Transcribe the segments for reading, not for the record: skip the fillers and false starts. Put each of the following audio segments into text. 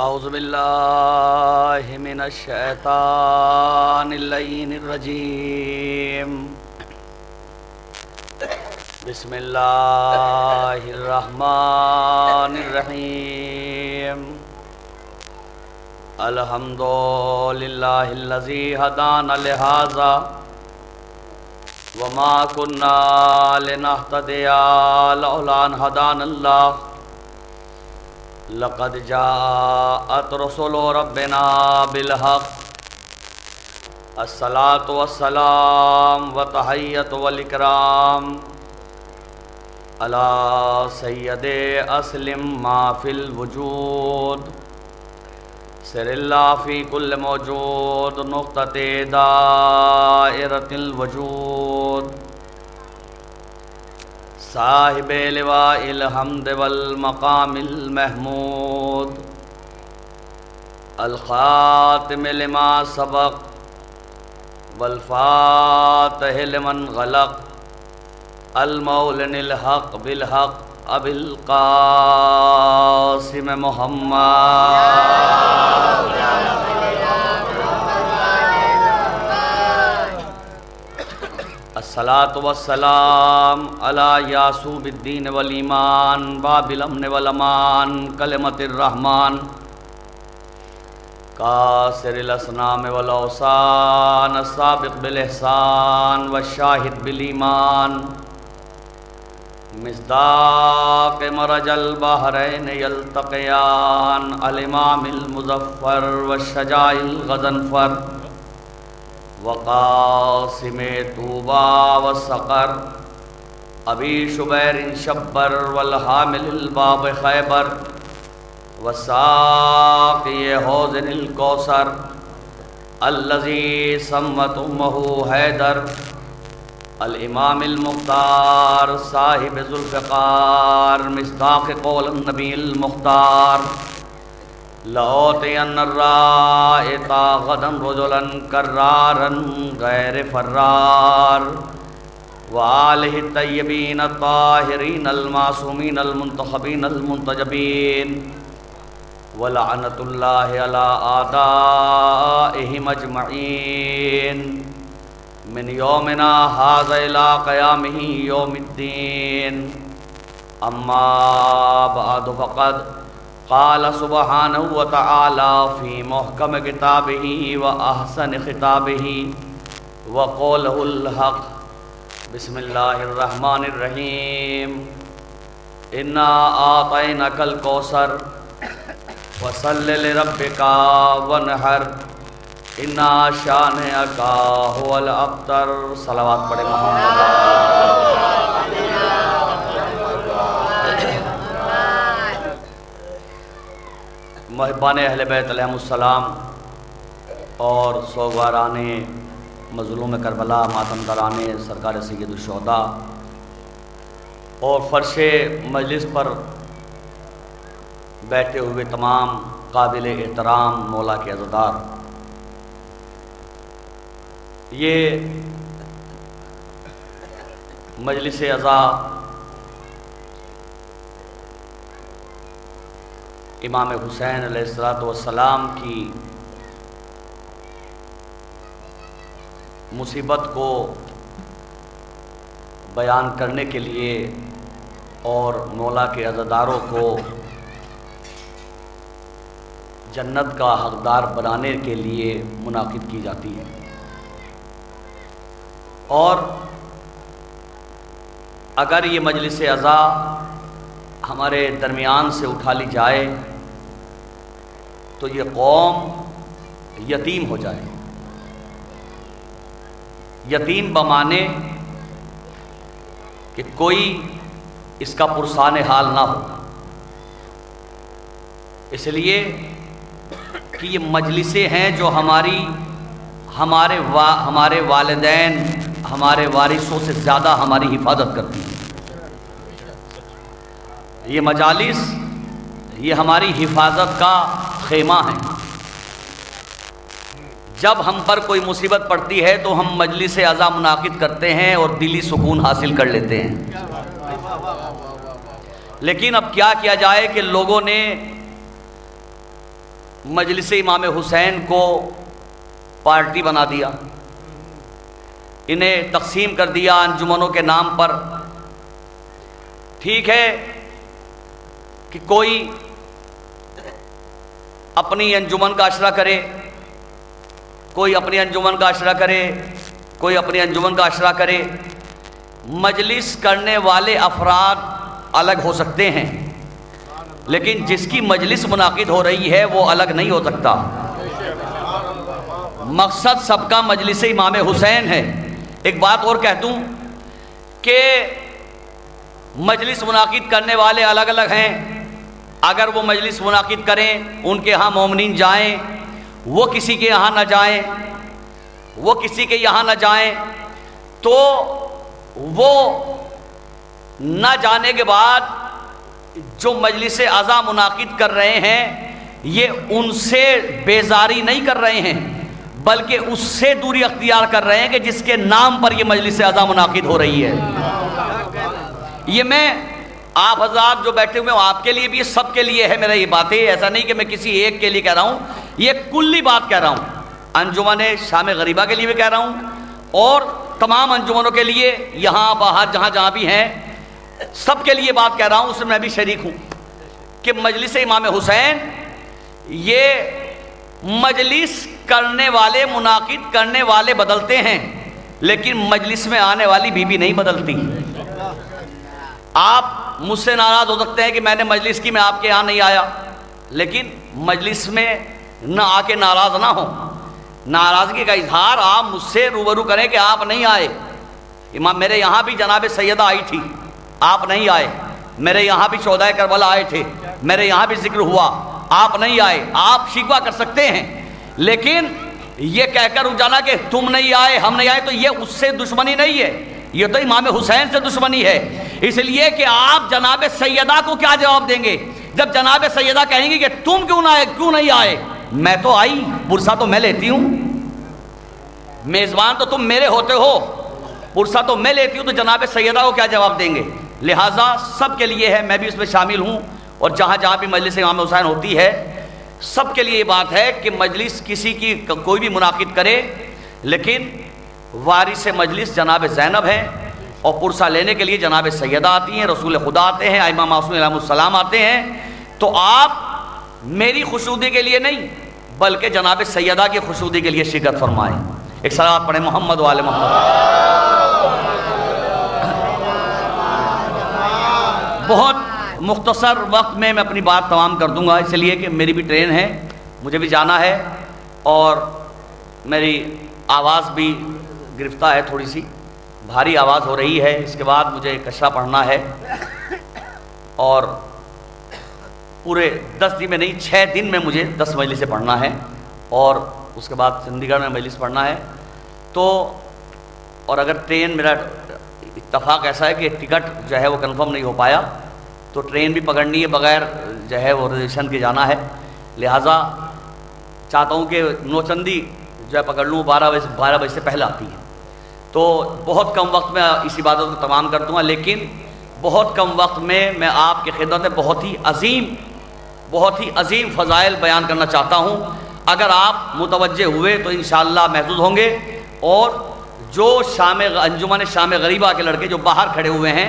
اعوذ باللہ من الشیطان اللعین الرجیم بسم اللہ الرحمن الرحیم الحمد للہ الذی ہدانا لہذا وما كنا لنهتدي لولا ان هدانا الله لقد جاءت رسل ربنا بالحق الصلاة والسلام وتحية والإكرام على سيد أسلم ما في الوجود سر الله في كل موجود نقطة دائرة الوجود صاحب لواء الحمد والمقام المحمود الخاتم لما سبق والفاتح لمن غلق المولن الحق بالحق ابی القاسم محمد الصلاة والسلام علی یاسوب الدین والایمان باب الامن والامان کلمۃ الرحمن کاسر الاسنام والاوثان السابق بالاحسان والشاہد بالایمان مصداق مرج البحرین یلتقیان الامام المظفر والشجاع الغضنفر وقاسم طوبى والسقر ابی شبیر شبر والحامل الباب خیبر وساقی حوض الکوثر الذی سمت امہ حیدر الامام المختار صاحب ذوالفقار مصداق قول النبی المختار لأوتین الرائط غدا رجلا کرارا غیر فرار وآلہ الطیبین الطاہرین المعصومین المنتخبین المنتجبین ولعنت اللہ علی اعدائہم اجمعین من یومنا ھذا الی قیامہ یوم الدین اما بعد فقد قال سبحانہ وتعالی فی محکم کتابہ واحسن خطابہ وقولہ الحق بسم اللہ الرحمن الرحیم انا اعطیناک الکوثر فصل لربک وانحر انا شانئک هو الابتر صلوات پڑھے محمد محبان اہل بیت علیہم السلام اور سوگواران مظلوم کربلا ماتمداران سرکار سید الشہداء اور فرش مجلس پر بیٹھے ہوئے تمام قابل احترام مولا کے عزادار، یہ مجلس عزا امام حسین علیہ السلام کی مصیبت کو بیان کرنے کے لیے اور مولا کے عزاداروں کو جنت کا حقدار بنانے کے لیے منعقد کی جاتی ہے، اور اگر یہ مجلس عزا ہمارے درمیان سے اٹھا لی جائے تو یہ قوم یتیم ہو جائے، یتیم بمانے کہ کوئی اس کا پرسان حال نہ ہو، اس لیے کہ یہ مجلسیں ہیں جو ہمارے والدین ہمارے وارثوں سے زیادہ ہماری حفاظت کرتی ہیں۔ یہ مجالس یہ ہماری حفاظت کا خیمہ ہیں۔ جب ہم پر کوئی مصیبت پڑتی ہے تو ہم مجلس عزا منعقد کرتے ہیں اور دلی سکون حاصل کر لیتے ہیں، لیکن اب کیا کیا جائے کہ لوگوں نے مجلس امام حسین کو پارٹی بنا دیا، انہیں تقسیم کر دیا انجمنوں کے نام پر۔ ٹھیک ہے کہ کوئی اپنی انجمن کا اشرہ کرے، کوئی اپنی انجمن کا اشرہ کرے، کوئی اپنی انجمن کا اشرہ کرے، مجلس کرنے والے افراد الگ ہو سکتے ہیں، لیکن جس کی مجلس منعقد ہو رہی ہے وہ الگ نہیں ہو سکتا۔ مقصد سب کا مجلس امام حسین ہے۔ ایک بات اور کہہ دوں کہ مجلس منعقد کرنے والے الگ الگ ہیں، اگر وہ مجلس منعقد کریں، ان کے ہاں مومنین جائیں، وہ کسی کے یہاں نہ جائیں، وہ کسی کے یہاں نہ جائیں، تو وہ نہ جانے کے بعد جو مجلس اعضاء منعقد کر رہے ہیں یہ ان سے بیزاری نہیں کر رہے ہیں، بلکہ اس سے دوری اختیار کر رہے ہیں کہ جس کے نام پر یہ مجلس اعضاء منعقد ہو رہی ہے۔ یہ میں آپ حضرات جو بیٹھے ہوئے ہیں آپ کے لیے بھی، سب کے لیے ہے میرا یہ باتیں، ایسا نہیں کہ میں کسی ایک کے لیے کہہ رہا ہوں، یہ کلی بات کہہ رہا ہوں، انجمن شام غریبہ کے لیے بھی کہہ رہا ہوں اور تمام انجمنوں کے لیے، یہاں باہر جہاں جہاں بھی ہیں سب کے لیے بات کہہ رہا ہوں، اس میں بھی شریک ہوں کہ مجلس امام حسین یہ مجلس کرنے والے، منعقد کرنے والے بدلتے ہیں، لیکن مجلس میں آنے والی بیوی نہیں بدلتی۔ آپ مجھ سے ناراض ہو سکتے ہیں کہ میں نے مجلس کی، میں آپ کے یہاں نہیں آیا، لیکن مجلس میں نہ آ کے ناراض نہ ہوں، ناراضگی کا اظہار آپ مجھ سے روبرو کریں کہ آپ نہیں آئے۔ امام میرے یہاں بھی جناب سیدہ آئی تھی، آپ نہیں آئے، میرے یہاں بھی شہدائے کربلا آئے تھے، میرے یہاں بھی ذکر ہوا، آپ نہیں آئے۔ آپ شکوہ کر سکتے ہیں، لیکن یہ کہہ کر اجانا کہ تم نہیں آئے ہم نہیں آئے، تو یہ اس سے دشمنی نہیں ہے، یہ تو امام حسین سے دشمنی ہے۔ اس لیے کہ آپ جناب سیدہ کو کیا جواب دیں گے جب جناب سیدہ کہیں گی کہ تم کیوں نہیں آئے؟ میں تو آئی، پرسہ تو میں لیتی ہوں، میزبان تو تم میرے ہوتے ہو، پرسہ تو میں لیتی ہوں، تو جناب سیدہ کو کیا جواب دیں گے؟ لہٰذا سب کے لیے ہے، میں بھی اس میں شامل ہوں، اور جہاں جہاں بھی مجلس امام حسین ہوتی ہے سب کے لیے یہ بات ہے کہ مجلس کسی کی کوئی بھی منعقد کرے، لیکن وارث مجلس جناب زینب ہیں، اور پرسہ لینے کے لیے جناب سیدہ آتی ہیں، رسول خدا آتے ہیں، ائمہ معصومین علیہ السلام آتے ہیں، تو آپ میری خوشنودی کے لیے نہیں بلکہ جناب سیدہ کی خوشنودی کے لیے شرکت فرمائیں۔ ایک صلوات پڑھیں محمد و آل محمد۔ بہت مختصر وقت میں اپنی بات تمام کر دوں گا، اس لیے کہ میری بھی ٹرین ہے، مجھے بھی جانا ہے، اور میری آواز بھی گرفتہ ہے، تھوڑی سی بھاری آواز ہو رہی ہے، اس کے بعد مجھے کشرہ پڑھنا ہے، اور پورے 10 دن میں نہیں 6 دن میں مجھے 10 مجلسیں پڑھنا ہے، اور اس کے بعد چندی گڑھ میں مجلس پڑھنا ہے۔ تو اور اگر ٹرین، میرا اتفاق ایسا ہے کہ ٹکٹ جو ہے وہ کنفرم نہیں ہو پایا، تو ٹرین بھی پکڑنی ہے، بغیر جو ہے وہ ریزرویشن کے جانا ہے، لہٰذا چاہتا ہوں کہ نوچندی جو ہے پکڑ لوں، 12 بجے سے پہلے آتی ہے، تو بہت کم وقت میں اس عبادت کو تمام کر دوں گا، لیکن بہت کم وقت میں میں آپ کی خدمت میں بہت ہی عظیم فضائل بیان کرنا چاہتا ہوں۔ اگر آپ متوجہ ہوئے تو انشاءاللہ محظوظ ہوں گے، اور جو انجمن شام غریبہ کے لڑکے جو باہر کھڑے ہوئے ہیں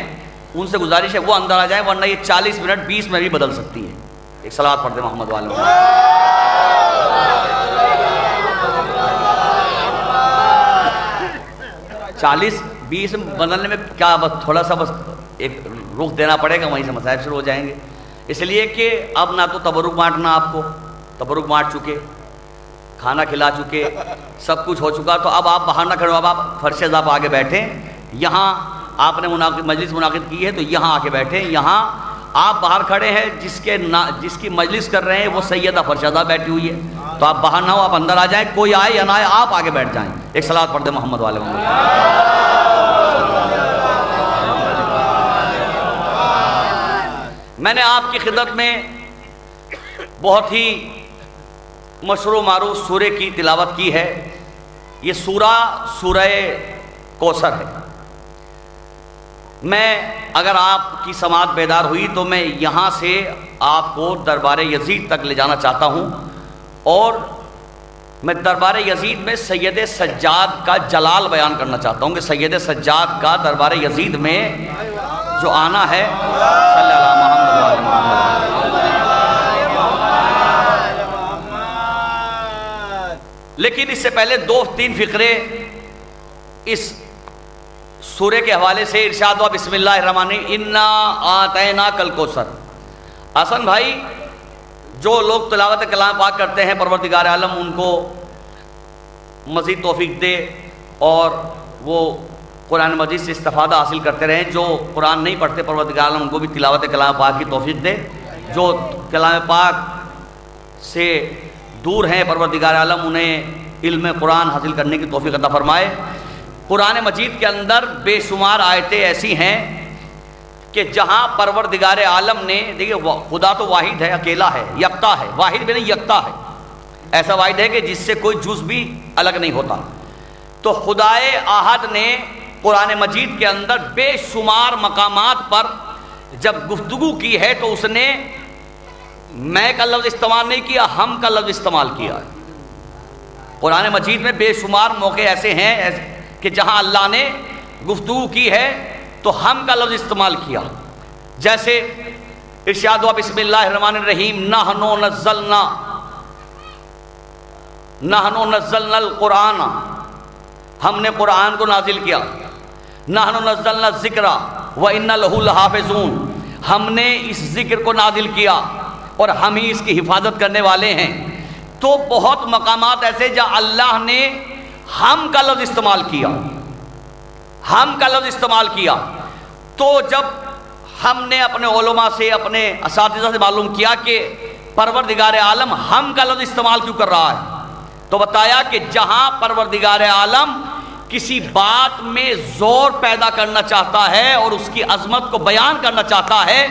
ان سے گزارش ہے وہ اندر آ جائیں، ورنہ یہ 40 منٹ 20 میں بھی بدل سکتی ہے۔ ایک صلوات پڑھ دیں محمد والے۔ چالیس 20 بدلنے میں کیا، بس تھوڑا سا بس ایک رخ دینا پڑے گا، وہیں سے مسائل شروع ہو جائیں گے، اس لیے کہ اب نہ تو تبرک بانٹنا، آپ کو تبرک بانٹ چکے، کھانا کھلا چکے، سب کچھ ہو چکا، تو اب آپ باہر نہ کھڑے ہو، اب آپ فرش آپ آگے بیٹھیں، یہاں آپ نے مجلس منعقد کی ہے تو یہاں آ کے بیٹھیں، یہاں آپ باہر کھڑے ہیں، جس کی مجلس کر رہے ہیں وہ سیدہ فرشدہ بیٹھی ہوئی ہے، تو آپ باہر نہ ہو، آپ اندر آ جائیں، کوئی آئے یا نہ آئے آپ آگے بیٹھ جائیں۔ ایک صلوات پڑھ دیں محمد والے محمد۔ میں نے آپ کی خدمت میں بہت ہی مشہور و معروف سورے کی تلاوت کی ہے، یہ سورہ کوثر ہے۔ میں اگر آپ کی سماعت بیدار ہوئی تو میں یہاں سے آپ کو دربار یزید تک لے جانا چاہتا ہوں، اور میں دربار یزید میں سید سجاد کا جلال بیان کرنا چاہتا ہوں کہ سید سجاد کا دربار یزید میں جو آنا ہے صلی اللہ محمد محمد۔ لیکن اس سے پہلے 2-3 فقرے اس سورہ کے حوالے سے ارشاد ہوا، بسم اللہ الرحمن الرحیم، انا آتیناک الکوثر۔ حسن بھائی، جو لوگ تلاوت کلام پاک کرتے ہیں پروردگار عالم ان کو مزید توفیق دے اور وہ قرآن مجید سے استفادہ حاصل کرتے رہیں۔ جو قرآن نہیں پڑھتے پروردگار عالم ان کو بھی تلاوت کلام پاک کی توفیق دے۔ جو کلام پاک سے دور ہیں پروردگار عالم انہیں علم قرآن حاصل کرنے کی توفیق عطا فرمائے۔ قرآن مجید کے اندر بے شمار آیتیں ایسی ہیں کہ جہاں پروردگار عالم نے، دیکھیے خدا تو واحد ہے، اکیلا ہے، یکتا ہے، واحد بھی نہیں یکتا ہے، ایسا واحد ہے کہ جس سے کوئی جز بھی الگ نہیں ہوتا۔ تو خدائے احد نے قرآن مجید کے اندر بے شمار مقامات پر جب گفتگو کی ہے تو اس نے میں کا لفظ استعمال نہیں کیا، ہم کا لفظ استعمال کیا ہے۔ قرآن مجید میں بے شمار موقع ایسے ہیں کہ جہاں اللہ نے گفتگو کی ہے تو ہم کا لفظ استعمال کیا، جیسے ارشاد ہوا بسم اللہ الرحمن الرحیم، نحنو نزلنا القرآن، ہم نے قرآن کو نازل کیا، نحنو نزلنا الذکر وَإِنَّ لَهُ لَحَافِظُونَ، ہم نے اس ذکر کو نازل کیا اور ہم ہی اس کی حفاظت کرنے والے ہیں۔ تو بہت مقامات ایسے جہاں اللہ نے ہم کا لفظ استعمال کیا، ہم کا لفظ استعمال کیا۔ تو جب ہم نے اپنے علماء سے، اپنے اساتذہ سے معلوم کیا کہ پروردگار عالم ہم کا لفظ استعمال کیوں کر رہا ہے، تو بتایا کہ جہاں پروردگار عالم کسی بات میں زور پیدا کرنا چاہتا ہے اور اس کی عظمت کو بیان کرنا چاہتا ہے،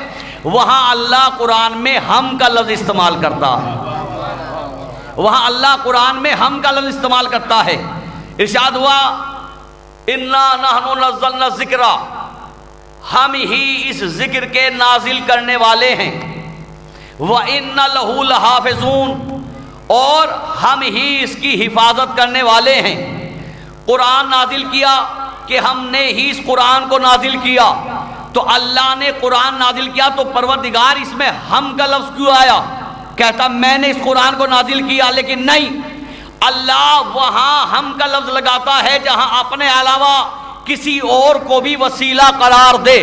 وہاں اللہ قرآن میں ہم کا لفظ استعمال کرتا ہے، وہاں اللہ قرآن میں ہم کا لفظ استعمال کرتا ہے۔ ارشاد ہوا انا نحن نزلنا الذکر، ہم ہی اس ذکر کے نازل کرنے والے ہیں، وَإِنَّ لَهُ لَحَافِظُونَ، اور ہم ہی اس کی حفاظت کرنے والے ہیں۔ قرآن نازل کیا کہ ہم نے ہی اس قرآن کو نازل کیا، تو اللہ نے قرآن نازل کیا تو پروردگار اس میں ہم کا لفظ کیوں آیا؟ کہتا میں نے اس قرآن کو نازل کیا، لیکن نہیں، اللہ وہاں ہم کا لفظ لگاتا ہے جہاں اپنے علاوہ کسی اور کو بھی وسیلہ قرار دے۔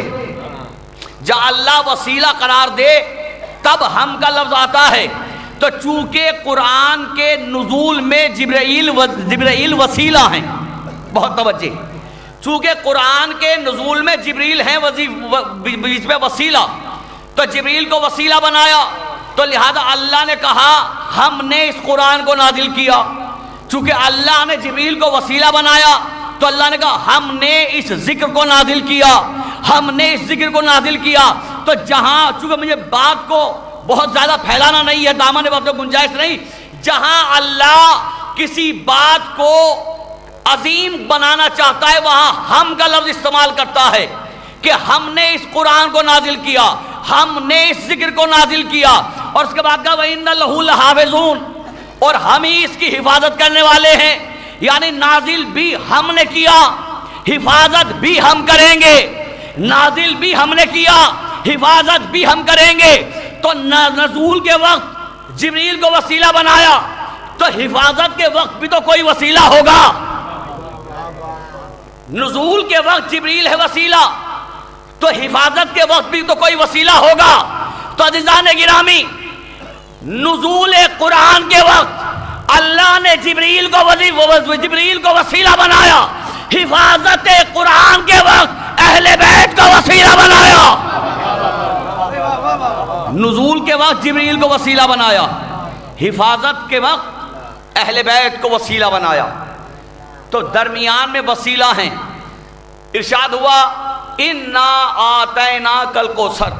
جہاں اللہ وسیلہ قرار دے تب ہم کا لفظ آتا ہے۔ تو چونکہ قرآن کے نزول میں جبرائیل وسیلہ ہیں، بہت توجہ، چونکہ قرآن کے نزول میں جبریل ہیں بیچ میں وسیلہ، تو جبریل کو وسیلہ بنایا، تو لہذا اللہ نے کہا ہم نے اس قرآن کو نازل کیا۔ چونکہ اللہ نے جبریل کو وسیلہ بنایا تو اللہ نے کہا ہم نے اس ذکر کو نازل کیا، ہم نے اس ذکر کو نازل کیا۔ تو جہاں، چونکہ مجھے بات کو بہت زیادہ پھیلانا نہیں ہے، دامن بات میں گنجائش نہیں، جہاں اللہ کسی بات کو عظیم بنانا چاہتا ہے وہاں ہم کا لفظ استعمال کرتا ہے کہ ہم نے اس قرآن کو نازل کیا، ہم نے اس ذکر کو نازل کیا، اور اس کے بعد کہا وَإِنَّ لَهُ لَحَافِظُونَ، اور ہم ہی اس کی حفاظت کرنے والے ہیں، یعنی نازل بھی ہم نے کیا، حفاظت بھی ہم کریں گے، نازل بھی ہم نے کیا، حفاظت بھی ہم کریں گے۔ تو نزول کے وقت جبریل کو وسیلہ بنایا تو حفاظت کے وقت بھی تو کوئی وسیلہ ہوگا، نزول کے وقت جبریل ہے وسیلہ تو حفاظت کے وقت بھی تو کوئی وسیلہ ہوگا۔ تو عزیزان گرامی، نزول قرآن کے وقت اللہ نے جبریل کو وسیلہ بنایا، حفاظت قرآن کے وقت اہل بیت کو وسیلہ بنایا۔ نزول کے وقت جبریل کو وسیلہ بنایا، حفاظت کے وقت اہل بیت کو وسیلہ بنایا۔ تو درمیان میں وسیلہ ہیں۔ ارشاد ہوا انا آتیناک الکوثر،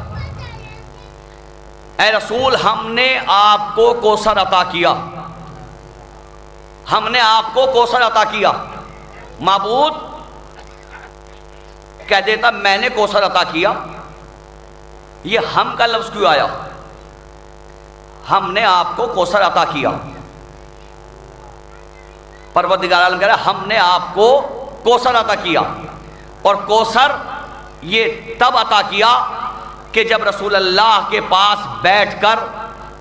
اے رسول ہم نے آپ کو کوثر عطا کیا، ہم نے آپ کو کوثر عطا کیا۔ معبود کہہ دیتا میں نے کوثر عطا کیا، یہ ہم کا لفظ کیوں آیا؟ ہم نے آپ کو کوثر عطا کیا، پروردگار عالم کہہ رہا ہے ہم نے آپ کو کوثر عطا کیا، اور کوثر یہ تب عطا کیا کہ جب رسول اللہ کے پاس بیٹھ کر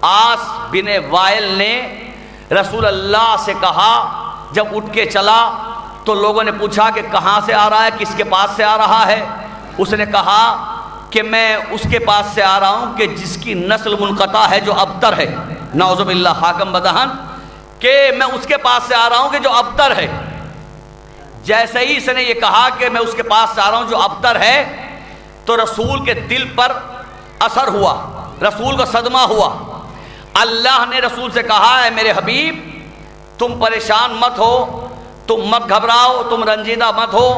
آس بن وائل نے رسول اللہ سے کہا، جب اٹھ کے چلا تو لوگوں نے پوچھا کہ کہاں سے آ رہا ہے، کس کے پاس سے آ رہا ہے؟ اس نے کہا کہ میں اس کے پاس سے آ رہا ہوں کہ جس کی نسل منقطع ہے، جو ابتر ہے، نعوذ باللہ حاکم بدہن، کہ میں اس کے پاس سے آ رہا ہوں کہ جو ابتر ہے۔ جیسے ہی اس نے یہ کہا کہ میں اس کے پاس سے آ رہا ہوں جو ابتر ہے، تو رسول کے دل پر اثر ہوا، رسول کو صدمہ ہوا۔ اللہ نے رسول سے کہا ہے میرے حبیب تم پریشان مت ہو، تم مت گھبراؤ، تم رنجیدہ مت ہو،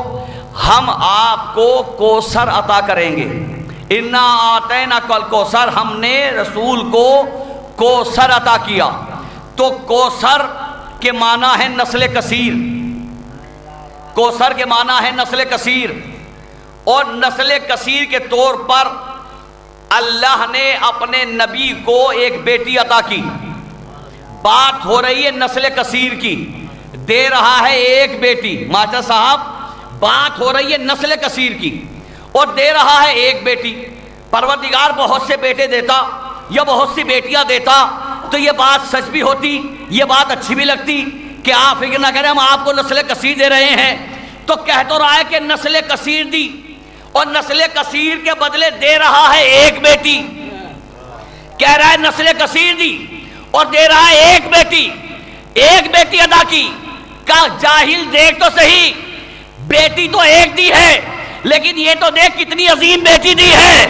ہم آپ کو کوثر عطا کریں گے۔ انا آتیناک الکوثر، ہم نے رسول کو کوثر عطا کیا۔ تو کوثر کے معنی ہے نسل کثیر، کوثر کے معنی ہے نسل کثیر، اور نسل کثیر کے طور پر اللہ نے اپنے نبی کو ایک بیٹی عطا کی۔ بات ہو رہی ہے نسل کثیر کی، دے رہا ہے ایک بیٹی، ماسٹر صاحب بات ہو رہی ہے نسل کثیر کی اور دے رہا ہے ایک بیٹی۔ پروردگار بہت سے بیٹے دیتا یا بہت سی بیٹیاں دیتا تو یہ بات سچ بھی ہوتی، یہ بات اچھی بھی لگتی کہ آپ فکر نہ کریں ہم آپ کو نسل کثیر دے رہے ہیں۔ تو کہہ تو رہا ہے کہ نسل کثیر دی، اور نسل کثیر کے بدلے دے رہا ہے ایک بیٹی۔ کہہ رہا ہے نسل کثیر دی اور دے رہا ہے ایک بیٹی، ایک بیٹی ادا کی۔ کا جاہل دیکھ تو صحیح، بیٹی تو ایک دی ہے لیکن یہ تو دیکھ کتنی عظیم بیٹی دی ہے۔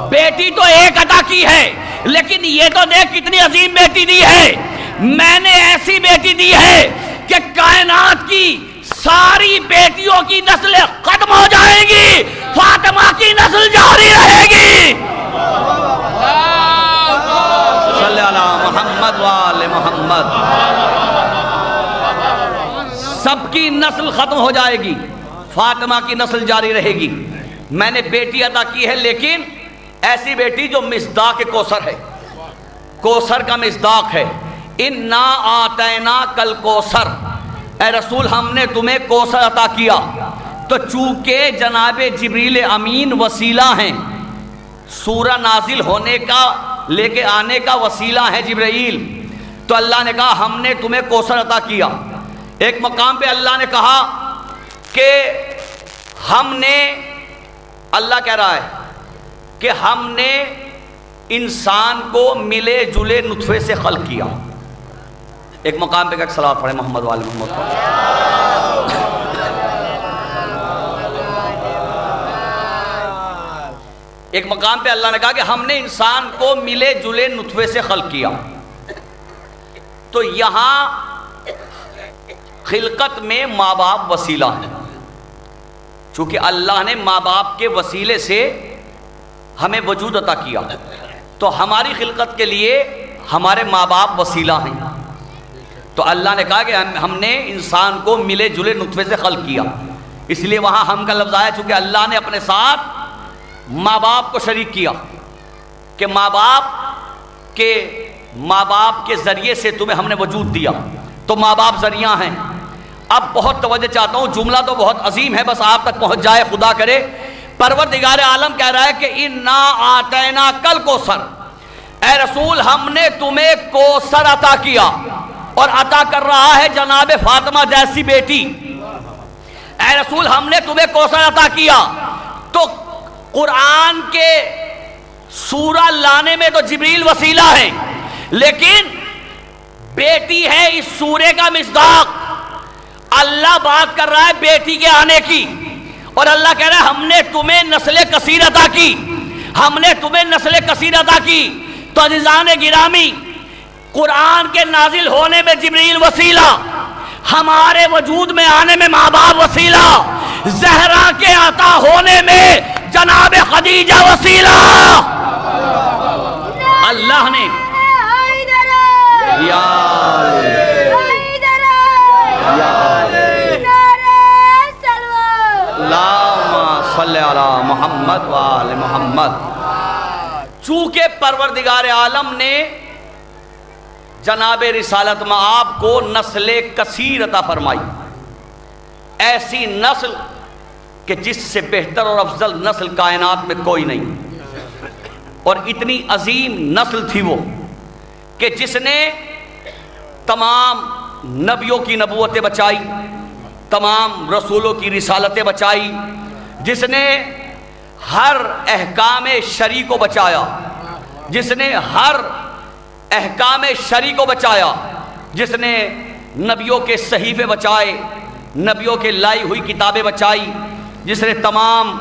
بیٹی تو ایک عطا کی ہے لیکن یہ تو دیکھ کتنی عظیم بیٹی دی ہے۔ میں نے ایسی بیٹی دی ہے کہ کائنات کی ساری بیٹیوں کی نسلیں ختم ہو جائیں گی، فاطمہ کی نسل جاری رہے گی۔ صلی اللہ محمد وآل محمد۔ سب کی نسل ختم ہو جائے گی، فاطمہ کی نسل جاری رہے گی۔ میں نے بیٹی عطا کی ہے لیکن ایسی بیٹی جو مصداق کوثر ہے، کوثر کا مصداق ہے۔ انا آتیناک الکوثر، اے رسول ہم نے تمہیں کوثر عطا کیا۔ تو چونکہ جناب جبریل امین وسیلہ ہیں، سورہ نازل ہونے کا لے کے آنے کا وسیلہ ہے جبرائیل، تو اللہ نے کہا ہم نے تمہیں کوثر عطا کیا۔ ایک مقام پہ اللہ نے کہا کہ ہم نے، اللہ کہہ رہا ہے کہ ہم نے انسان کو ملے جلے نطفے سے خلق کیا۔ ایک مقام پہ کہ صلوات پڑھیں محمد وآل محمد۔ ایک مقام پہ اللہ نے کہا کہ ہم نے انسان کو ملے جلے نطفے سے خلق کیا۔ تو یہاں خلقت میں ماں باپ وسیلہ ہیں، چونکہ اللہ نے ماں باپ کے وسیلے سے ہمیں وجود عطا کیا، تو ہماری خلقت کے لیے ہمارے ماں باپ وسیلہ ہیں۔ تو اللہ نے کہا کہ ہم نے انسان کو ملے جلے نطفے سے خلق کیا، اس لیے وہاں ہم کا لفظ آیا چونکہ اللہ نے اپنے ساتھ ماں باپ کو شریک کیا کہ ماں باپ کے ذریعے سے تمہیں ہم نے وجود دیا، تو ماں باپ ذریعہ ہیں۔ اب بہت توجہ چاہتا ہوں، جملہ تو بہت عظیم ہے، بس آپ تک پہنچ جائے خدا کرے۔ پروردگار عالم کہہ رہا ہے کہ انا آتیناک الکوثر، اے رسول ہم نے تمہیں کوثر عطا کیا، اور عطا کر رہا ہے جناب فاطمہ جیسی بیٹی۔ اے رسول ہم نے تمہیں کوثر عطا کیا۔ تو قرآن کے سورہ لانے میں تو جبریل وسیلہ ہے، لیکن بیٹی ہے اس سورے کا مصداق۔ اللہ بات کر رہا ہے بیٹی کے آنے کی، اور اللہ کہہ رہا ہے ہم نے تمہیں نسل کثیر عطا کی، ہم نے تمہیں نسل کثیر عطا کی۔ تو عزیزان گرامی، قرآن کے نازل ہونے میں جبریل وسیلہ، ہمارے وجود میں آنے میں ماں باپ وسیلہ، زہرا کے عطا ہونے میں جناب خدیجہ وسیلہ۔ اللہ نے اللہم صلی علی محمد وآل محمد۔ چونکہ پروردگار عالم نے جناب رسالت میں آپ کو نسل کثیر عطا فرمائی، ایسی نسل کہ جس سے بہتر اور افضل نسل کائنات میں کوئی نہیں، اور اتنی عظیم نسل تھی وہ کہ جس نے تمام نبیوں کی نبوتیں بچائی، تمام رسولوں کی رسالتیں بچائی، جس نے ہر احکام شرعی کو بچایا، جس نے ہر احکام شرعی کو بچایا، جس نے نبیوں کے صحیفے بچائے، نبیوں کے لائی ہوئی کتابیں بچائی، جس نے تمام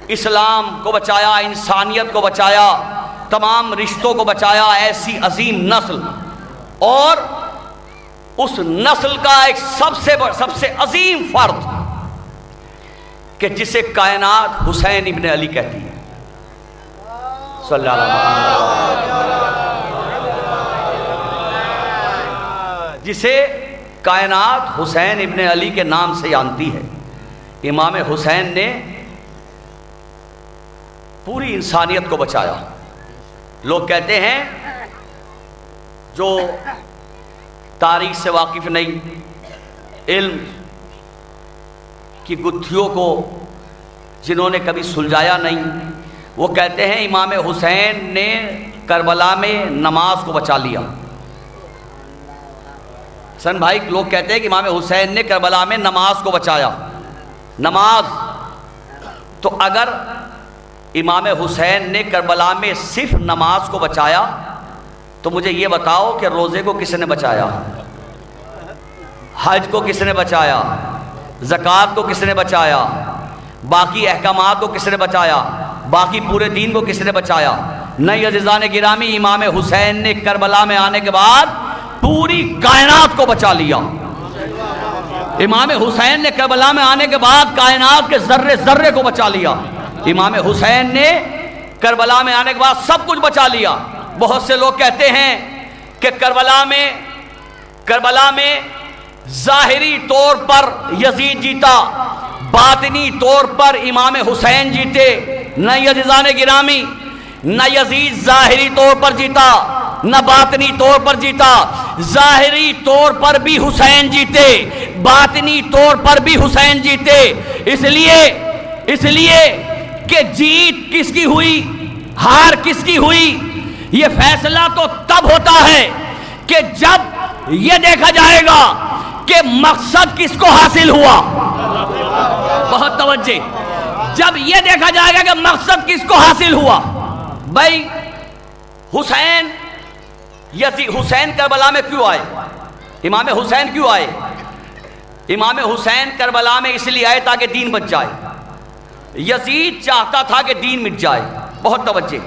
اسلام کو بچایا، انسانیت کو بچایا، تمام رشتوں کو بچایا، ایسی عظیم نسل۔ اور اس نسل کا ایک سب سے عظیم فرد کہ جسے کائنات حسین ابن علی کہتی ہے صلی اللہ علیہ وسلم، جسے کائنات حسین ابن علی کے نام سے جانتی ہے۔ امام حسین نے پوری انسانیت کو بچایا۔ لوگ کہتے ہیں جو تاریخ سے واقف نہیں، علم کی گتھیوں کو جنہوں نے کبھی سلجھایا نہیں، وہ کہتے ہیں امام حسین نے کربلا میں نماز کو بچا لیا۔ حسن بھائی، لوگ کہتے ہیں کہ امام حسین نے کربلا میں نماز کو بچایا۔ نماز تو اگر امام حسین نے کربلا میں صرف نماز کو بچایا تو مجھے یہ بتاؤ کہ روزے کو کس نے بچایا، حج کو کس نے بچایا، زکوٰۃ کو کس نے بچایا، باقی احکامات کو کس نے بچایا، باقی پورے دین کو کس نے بچایا؟ نہیں عزیزان گرامی، امام حسین نے کربلا میں آنے کے بعد پوری کائنات کو بچا لیا۔ امام حسین نے کربلا میں آنے کے بعد کائنات کے ذرے ذرے کو بچا لیا۔ امام حسین نے کربلا میں آنے کے بعد سب کچھ بچا لیا۔ بہت سے لوگ کہتے ہیں کہ کربلا میں ظاہری طور پر یزید جیتا، باطنی طور پر امام حسین جیتے۔ نہیں عزیزان گرامی، نہ یزید ظاہری طور پر جیتا نہ باطنی طور پر جیتا۔ ظاہری طور پر بھی حسین جیتے، باطنی طور پر بھی حسین جیتے۔ اس لیے کہ جیت کس کی ہوئی، ہار کس کی ہوئی، یہ فیصلہ تو تب ہوتا ہے کہ جب یہ دیکھا جائے گا کہ مقصد کس کو حاصل ہوا۔ بہت توجہ، جب یہ دیکھا جائے گا کہ مقصد کس کو حاصل ہوا۔ بھائی حسین کربلا میں کیوں آئے؟ امام حسین کیوں آئے؟ امام حسین کربلا میں اس لیے آئے تاکہ دین بچ جائے۔ یزید چاہتا تھا کہ دین مٹ جائے۔ بہت توجہ،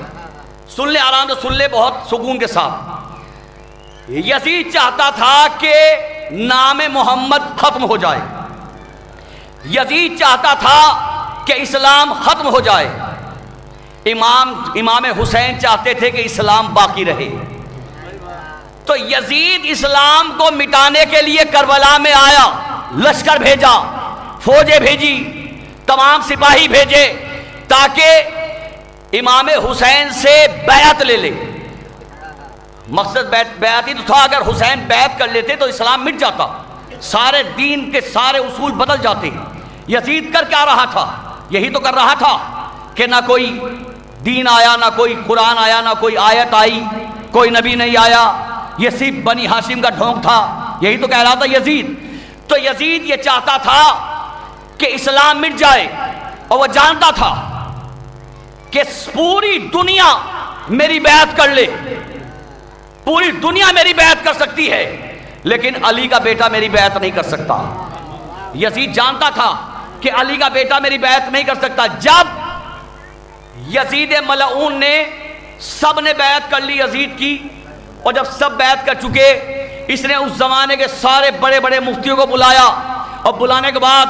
سن لے آرام سے سن لے، بہت سکون کے ساتھ۔ یزید چاہتا تھا کہ نام محمد ختم ہو جائے، یزید چاہتا تھا کہ اسلام ختم ہو جائے۔ امام حسین چاہتے تھے کہ اسلام باقی رہے۔ تو یزید اسلام کو مٹانے کے لیے کربلا میں آیا، لشکر بھیجا، فوجیں بھیجی، تمام سپاہی بھیجے تاکہ امام حسین سے بیعت لے لے۔ مقصد بیعت ہی تو تھا، اگر حسین بیعت کر لیتے تو اسلام مٹ جاتا، سارے دین کے سارے اصول بدل جاتے۔ یزید کر کیا رہا تھا؟ یہی تو کر رہا تھا کہ نہ کوئی دین آیا، نہ کوئی قرآن آیا، نہ کوئی آیت آئی، کوئی نبی نہیں آیا، یہ صرف بنی ہاشم کا ڈھونگ تھا۔ یہی تو کہہ رہا تھا یزید۔ تو یزید یہ چاہتا تھا کہ اسلام مٹ جائے، اور وہ جانتا تھا کہ پوری دنیا میری بیعت کر لے، پوری دنیا میری بیعت کر سکتی ہے، لیکن علی کا بیٹا میری بیعت نہیں کر سکتا۔ یزید جانتا تھا کہ علی کا بیٹا میری بیعت نہیں کر سکتا۔ جب یزید ملعون نے، سب نے بیعت کر لی یزید کی، اور جب سب بیعت کر چکے، اس نے اس زمانے کے سارے بڑے بڑے مفتیوں کو بلایا، اور بلانے کے بعد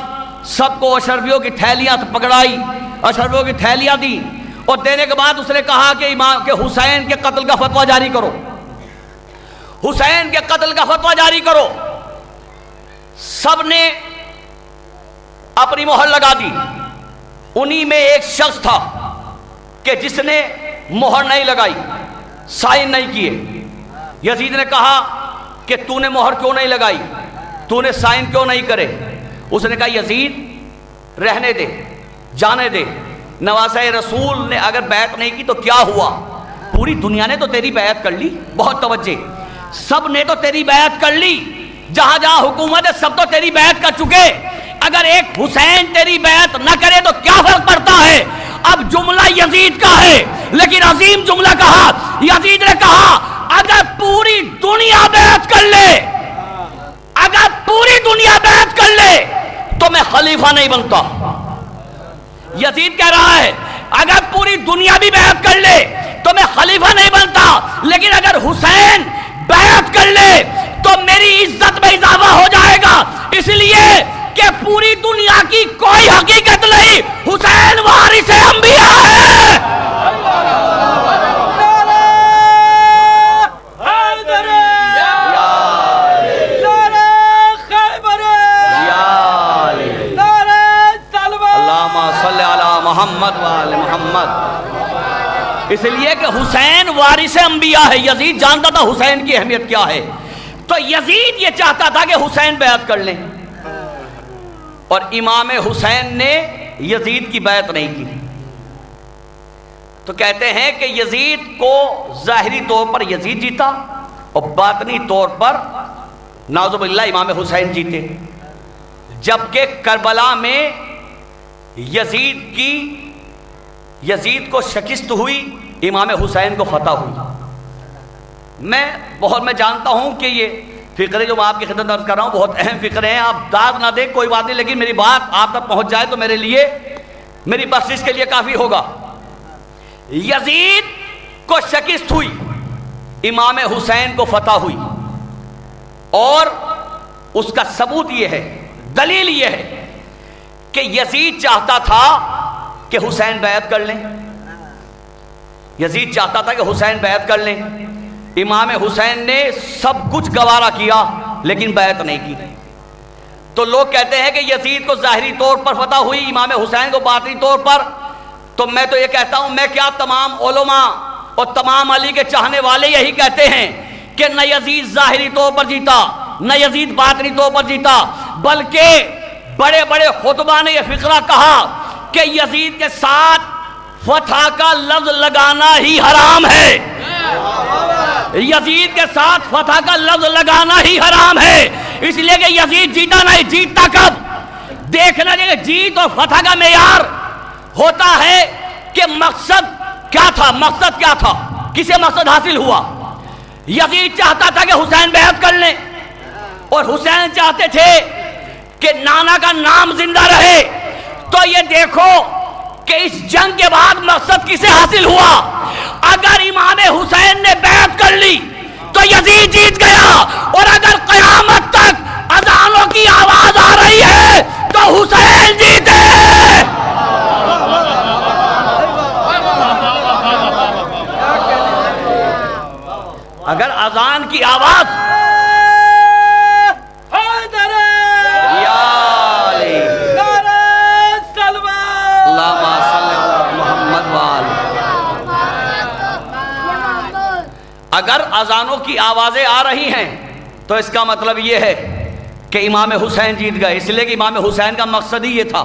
سب کو اشرفیوں کی تھیلیاں پکڑائی، اشرفیوں کی تھیلیاں دی، اور دینے کے بعد اس نے کہا کہ حسین کے قتل کا فتویٰ جاری کرو، حسین کے قتل کا فتویٰ جاری کرو۔ سب نے اپنی مہر لگا دی۔ انہی میں ایک شخص تھا کہ جس نے مہر نہیں لگائی، سائن نہیں کیے۔ یزید نے کہا کہ تو نے مہر کیوں نہیں لگائی، تو نے سائن کیوں نہیں کرے؟ اس نے کہا یزید رہنے دے، جانے دے، نواسہ رسول نے اگر بیعت نہیں کی تو کیا ہوا؟ پوری دنیا نے تو تیری بیعت کر لی، بہت توجہ، سب نے تو تیری بیعت کر لی، جہاں جہاں حکومت ہے سب تو تیری بیعت کر چکے، اگر ایک حسین تیری بیعت نہ کرے تو کیا فرق پڑتا ہے؟ اب جملہ یزید کا ہے لیکن عظیم جملہ کہا، یزید نے کہا اگر پوری دنیا بیعت کر لے، اگر پوری دنیا بیعت کر لے تو میں خلیفہ نہیں بنتا۔ یزید کہہ رہا ہے اگر پوری دنیا بھی بیعت کر لے تو میں خلیفہ نہیں بنتا، لیکن اگر حسین بیعت کر لے تو میری عزت میں اضافہ ہو جائے گا، اس لیے کہ پوری دنیا کی کوئی حقیقت نہیں، حسین وارث انبیاء ہے۔ محمد وآل محمد، اس لیے کہ حسین وارث انبیاء ہے۔ یزید جانتا تھا حسین کی اہمیت کیا ہے، تو یزید یہ چاہتا تھا کہ حسین بیعت کر لیں، اور امام حسین نے یزید کی بیعت نہیں کی۔ تو کہتے ہیں کہ یزید کو ظاہری طور پر یزید جیتا اور باطنی طور پر نعوذ باللہ امام حسین جیتے، جبکہ کربلا میں یزید کو شکست ہوئی، امام حسین کو فتح ہوئی۔ میں جانتا ہوں کہ یہ فکرے جو میں آپ کی خدمت میں عرض کر رہا ہوں بہت اہم فکرے ہیں، آپ داد نہ دیں کوئی بات نہیں، لیکن میری بات آپ تک پہنچ جائے تو میرے لیے، میری بخشش کے لیے کافی ہوگا۔ یزید کو شکست ہوئی، امام حسین کو فتح ہوئی، اور اس کا ثبوت یہ ہے، دلیل یہ ہے کہ یزید چاہتا تھا کہ حسین بیعت کر لیں، یزید چاہتا تھا کہ حسین بیعت کر لیں، امام حسین نے سب کچھ گوارا کیا لیکن بیعت نہیں کی۔ تو لوگ کہتے ہیں کہ یزید کو ظاہری طور پر فتح ہوئی، امام حسین کو باطنی طور پر، تو میں تو یہ کہتا ہوں، میں کیا تمام علماء اور تمام علی کے چاہنے والے یہی کہتے ہیں کہ نہ یزید ظاہری طور پر جیتا نہ یزید باطنی طور پر جیتا، بلکہ بڑے بڑے خطبہ نے یہ فقرہ کہا کہ یزید کے ساتھ فتح کا لفظ لگانا ہی حرام ہے، یزید کے ساتھ فتح کا لفظ لگانا ہی حرام ہے، اس لیے کہ یزید جیتا نہیں، جیتا کب؟ دیکھنا چاہیے جیت اور فتح کا معیار ہوتا ہے کہ مقصد کیا تھا، مقصد کیا تھا، کسے مقصد حاصل ہوا۔ یزید چاہتا تھا کہ حسین بیعت کر لیں، اور حسین چاہتے تھے کہ نانا کا نام زندہ رہے، تو یہ دیکھو کہ اس جنگ کے بعد مقصد کسے حاصل ہوا؟ اگر امام حسین نے بیعت کر لی تو یزید جیت گیا، اور اگر قیامت تک اذانوں کی آواز آ رہی ہے تو حسین جیتے۔ اگر اذان کی آواز اگر اذانوں کی آوازیں آ رہی ہیں تو اس کا مطلب یہ ہے کہ امام حسین جیت گئے، اس لیے کہ امام حسین کا مقصد ہی یہ تھا۔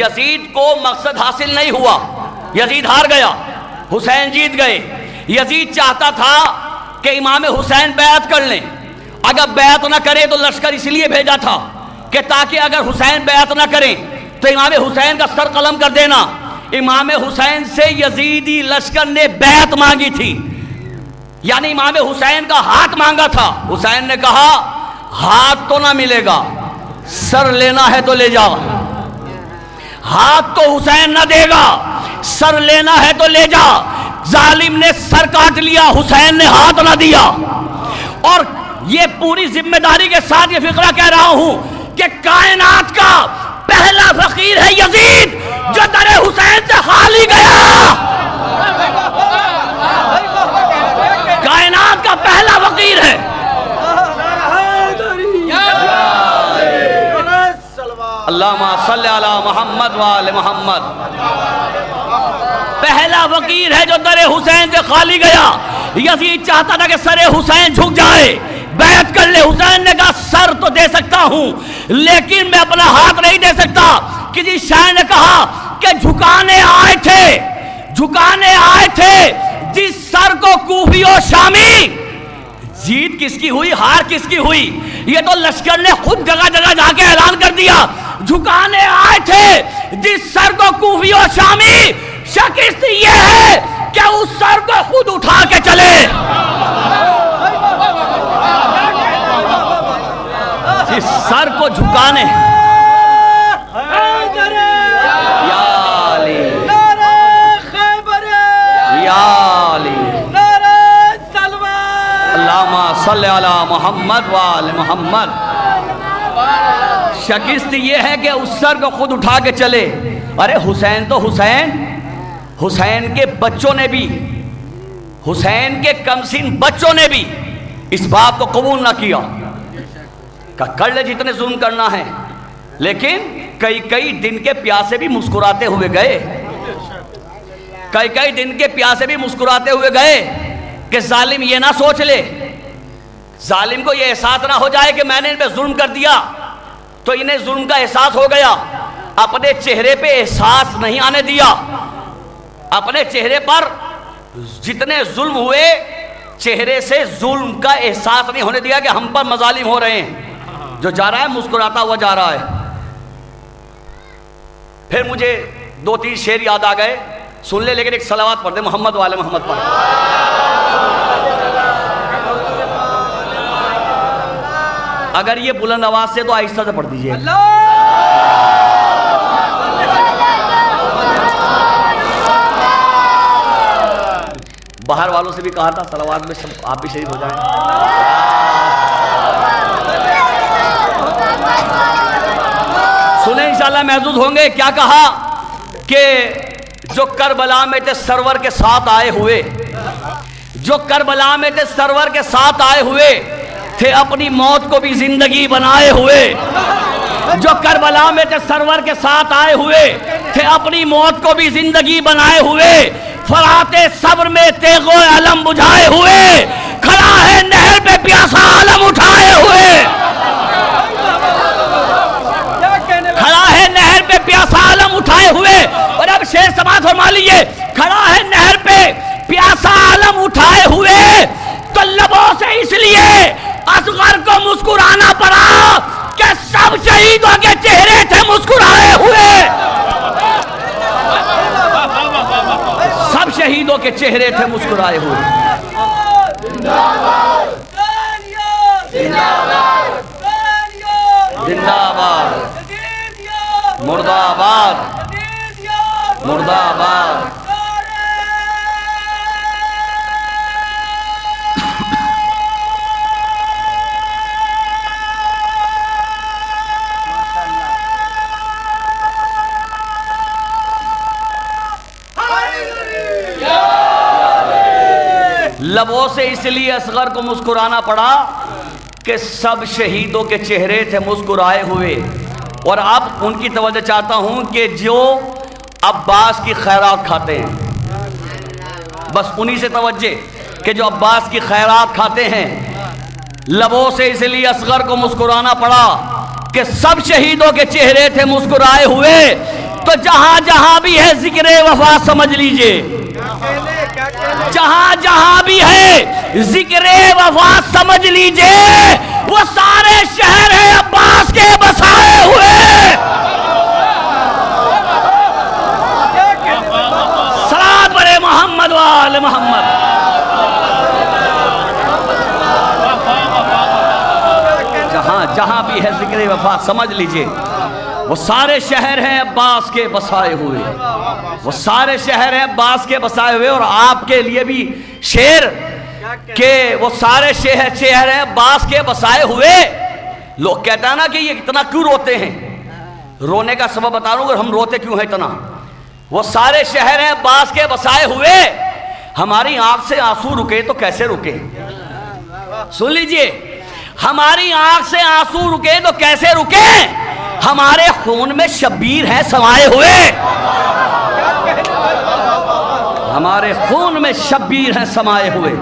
یزید کو مقصد حاصل نہیں ہوا، یزید ہار گیا، حسین جیت گئے۔ یزید چاہتا تھا کہ امام حسین بیعت کر لیں، اگر بیعت نہ کرے تو لشکر اس لیے بھیجا تھا کہ تاکہ اگر حسین بیعت نہ کریں تو امام حسین کا سر قلم کر دینا۔ امام حسین سے یزیدی لشکر نے بیعت مانگی تھی، یعنی امام حسین کا ہاتھ مانگا تھا۔ حسین نے کہا ہاتھ تو نہ ملے گا، سر لینا ہے تو لے جاؤ۔ ہاتھ تو حسین نہ دے گا، سر لینا ہے تو لے جا۔ ظالم نے سر کاٹ لیا، حسین نے ہاتھ نہ دیا۔ اور یہ پوری ذمہ داری کے ساتھ یہ فقرہ کہہ رہا ہوں کہ کائنات کا پہلا فقیر ہے یزید جو در حسین سے خالی گیا، کائنات کا پہلا فقیر ہے۔ اللہم صلی علی محمد وآل محمد، پہلا گیا، فقیر ہے جو در حسین سے خالی گیا۔ یزید چاہتا تھا کہ سر حسین جھک جائے، بیعت کر لے۔ حسین نے کہا سر تو دے سکتا ہوں لیکن میں اپنا ہاتھ نہیں دے سکتا۔ کسی شاعر نے کہا کہ جھکانے آئے تھے جس سر کو کوفی و شامی، جیت کس کی ہوئی، ہار کس کی ہوئی؟ یہ تو لشکر نے خود جگہ جگہ جا کے اعلان کر دیا، جھکانے آئے تھے جس سر کو کوفی و شامی، شکست یہ ہے کہ اس سر کو خود اٹھا کے چلے۔ جس سر کو جھکانے، یا علی یا علی اللہم صلی علی محمد وآل محمد۔ شکست یہ ہے کہ اس سر کو خود اٹھا کے چلے۔ ارے حسین تو حسین کے بچوں نے بھی، حسین کے کمسین بچوں نے بھی اس بات کو قبول نہ کیا کہ کر لے جتنے ظلم کرنا ہے، لیکن کئی دن کے پیاسے بھی مسکراتے ہوئے گئے، کئی دن کے پیاسے بھی مسکراتے ہوئے گئے کہ ظالم یہ نہ سوچ لے، ظالم کو یہ احساس نہ ہو جائے کہ میں نے ان پہ ظلم کر دیا تو انہیں ظلم کا احساس ہو گیا۔ اپنے چہرے پہ احساس نہیں آنے دیا، اپنے چہرے پر جتنے ظلم ہوئے چہرے سے ظلم کا احساس نہیں ہونے دیا کہ ہم پر مظالم ہو رہے ہیں۔ جو جا رہا ہے مسکراتا ہوا جا رہا ہے۔ پھر مجھے 2-3 شعر یاد آ گئے، سن لے، لیکن ایک صلوات پڑھ دے محمد والے محمد پر۔ اگر یہ بلند آواز سے تو آہستہ سے پڑھ دیجئے۔ باہر والوں سے بھی کہا تھا صلوات میں سب آپ بھی شریک ہو جائیں۔ سنیں انشاءاللہ محظوظ ہوں گے۔ کیا کہا کہ جو کربلا میں تھے سرور کے ساتھ آئے ہوئے، جو کربلا میں تھے سرور کے ساتھ آئے ہوئے تھے اپنی موت کو بھی زندگی بنائے ہوئے، جو کربلا میں تھے سرور کے ساتھ آئے ہوئے تھے اپنی موت کو بھی زندگی بنائے ہوئے، فرات صبر میں تیغ و علم بجھائے ہوئے، کھڑا ہے نہر پہ پیاسا علم اٹھائے ہوئے، کھڑا ہے نہر پہ پیاسا علم اٹھائے ہوئے۔ اور اب شعر سماعت فرما لیجئے، کھڑا ہے نہر پہ پیاسا علم اٹھائے ہوئے، تو لبوں سے اس لیے اصغر کو مسکرانا پڑا کہ سب شہیدوں کے چہرے تھے مسکرائے ہوئے، سب شہیدوں کے چہرے تھے مسکرائے ہوئے۔ زندہ باد، مردہ آباد، مردہ آباد۔ لبوں سے اس لیے اصغر کو مسکرانا پڑا کہ سب شہیدوں کے چہرے تھے مسکرائے ہوئے۔ اور اب ان کی توجہ چاہتا ہوں کہ جو عباس کی خیرات کھاتے ہیں، بس انہی سے توجہ کہ جو عباس کی خیرات کھاتے ہیں، لبوں سے اس لیے اصغر کو مسکرانا پڑا کہ سب شہیدوں کے چہرے تھے مسکرائے ہوئے، تو جہاں جہاں بھی ہے ذکر وفا سمجھ لیجئے، جہاں جہاں بھی ہے ذکر وفا سمجھ لیجئے، وہ سارے شہر ہیں عباس کے بسائے ہوئے۔ صلوات برے محمد وآل محمد۔ جہاں جہاں بھی ہے ذکر وفا سمجھ لیجئے، وہ سارے شہر ہیں عباس کے بسائے ہوئے، وہ سارے شہر ہیں عباس کے بسائے ہوئے۔ اور آپ کے لیے بھی شعر کہ وہ سارے شہر ہیں عباس کے بسائے ہوئے۔ لوگ کہتا ہے نا کہ یہ اتنا کیوں روتے ہیں، رونے کا سبب بتا رہا ہوں کہ ہم روتے کیوں ہیں اتنا۔ وہ سارے شہر ہیں عباس کے بسائے ہوئے، ہماری آنکھ سے آنسو رکے تو کیسے رکے؟ سن لیجئے، ہماری آنکھ سے آنسو رکے تو کیسے رکے؟ ہمارے خون میں شبیر ہیں سمائے ہوئے، ہمارے خون میں شبیر ہیں سمائے ہوئے.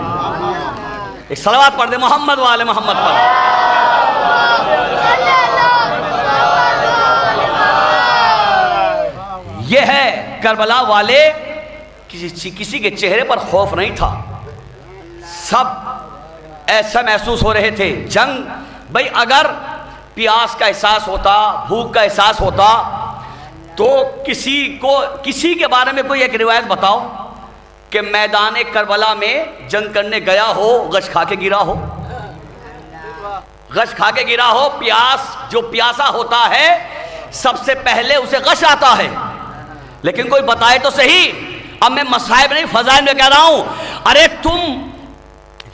ایک صلوات پڑھ دے محمد والے محمد پر. یہ ہے کربلا والے. کسی کے چہرے پر خوف نہیں تھا, سب ایسا محسوس ہو رہے تھے. جنگ بھئی اگر پیاس کا احساس ہوتا, بھوک کا احساس ہوتا, تو کسی کے بارے میں کوئی ایک روایت بتاؤ کہ میدان کربلا میں جنگ کرنے گیا ہو, غش کھا کے گرا ہو, غش کھا کے گرا ہو. جو پیاسا ہوتا ہے سب سے پہلے اسے غش آتا ہے, لیکن کوئی بتائے تو صحیح. اب میں مصائب نہیں فضائل میں کہہ رہا ہوں. ارے تم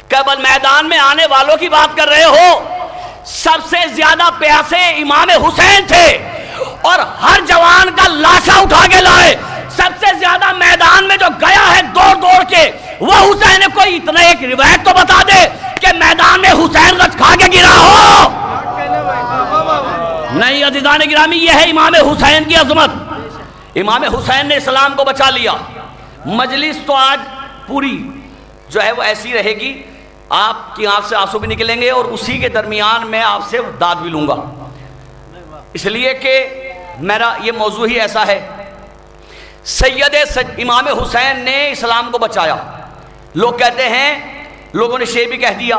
کربلا میدان میں آنے والوں کی بات کر رہے ہو, سب سے زیادہ پیاسے امام حسین تھے اور ہر جوان کا لاشا اٹھا کے لائے. سب سے زیادہ میدان میں جو گیا ہے دوڑ دوڑ کے وہ حسین ہے. کوئی اتنا ایک روایت تو بتا دے کہ میدان میں حسین غش کھا کے گرا ہو. نہیں عزیزان گرامی, یہ ہے امام حسین کی عظمت. امام حسین نے اسلام کو بچا لیا. مجلس تو آج پوری جو ہے وہ ایسی رہے گی, آپ کی آنکھ سے آنسو بھی نکلیں گے اور اسی کے درمیان میں آپ سے داد بھی لوں گا, اس لیے کہ میرا یہ موضوع ہی ایسا ہے. سید امام حسین نے اسلام کو بچایا. لوگ کہتے ہیں, لوگوں نے شیع بھی کہہ دیا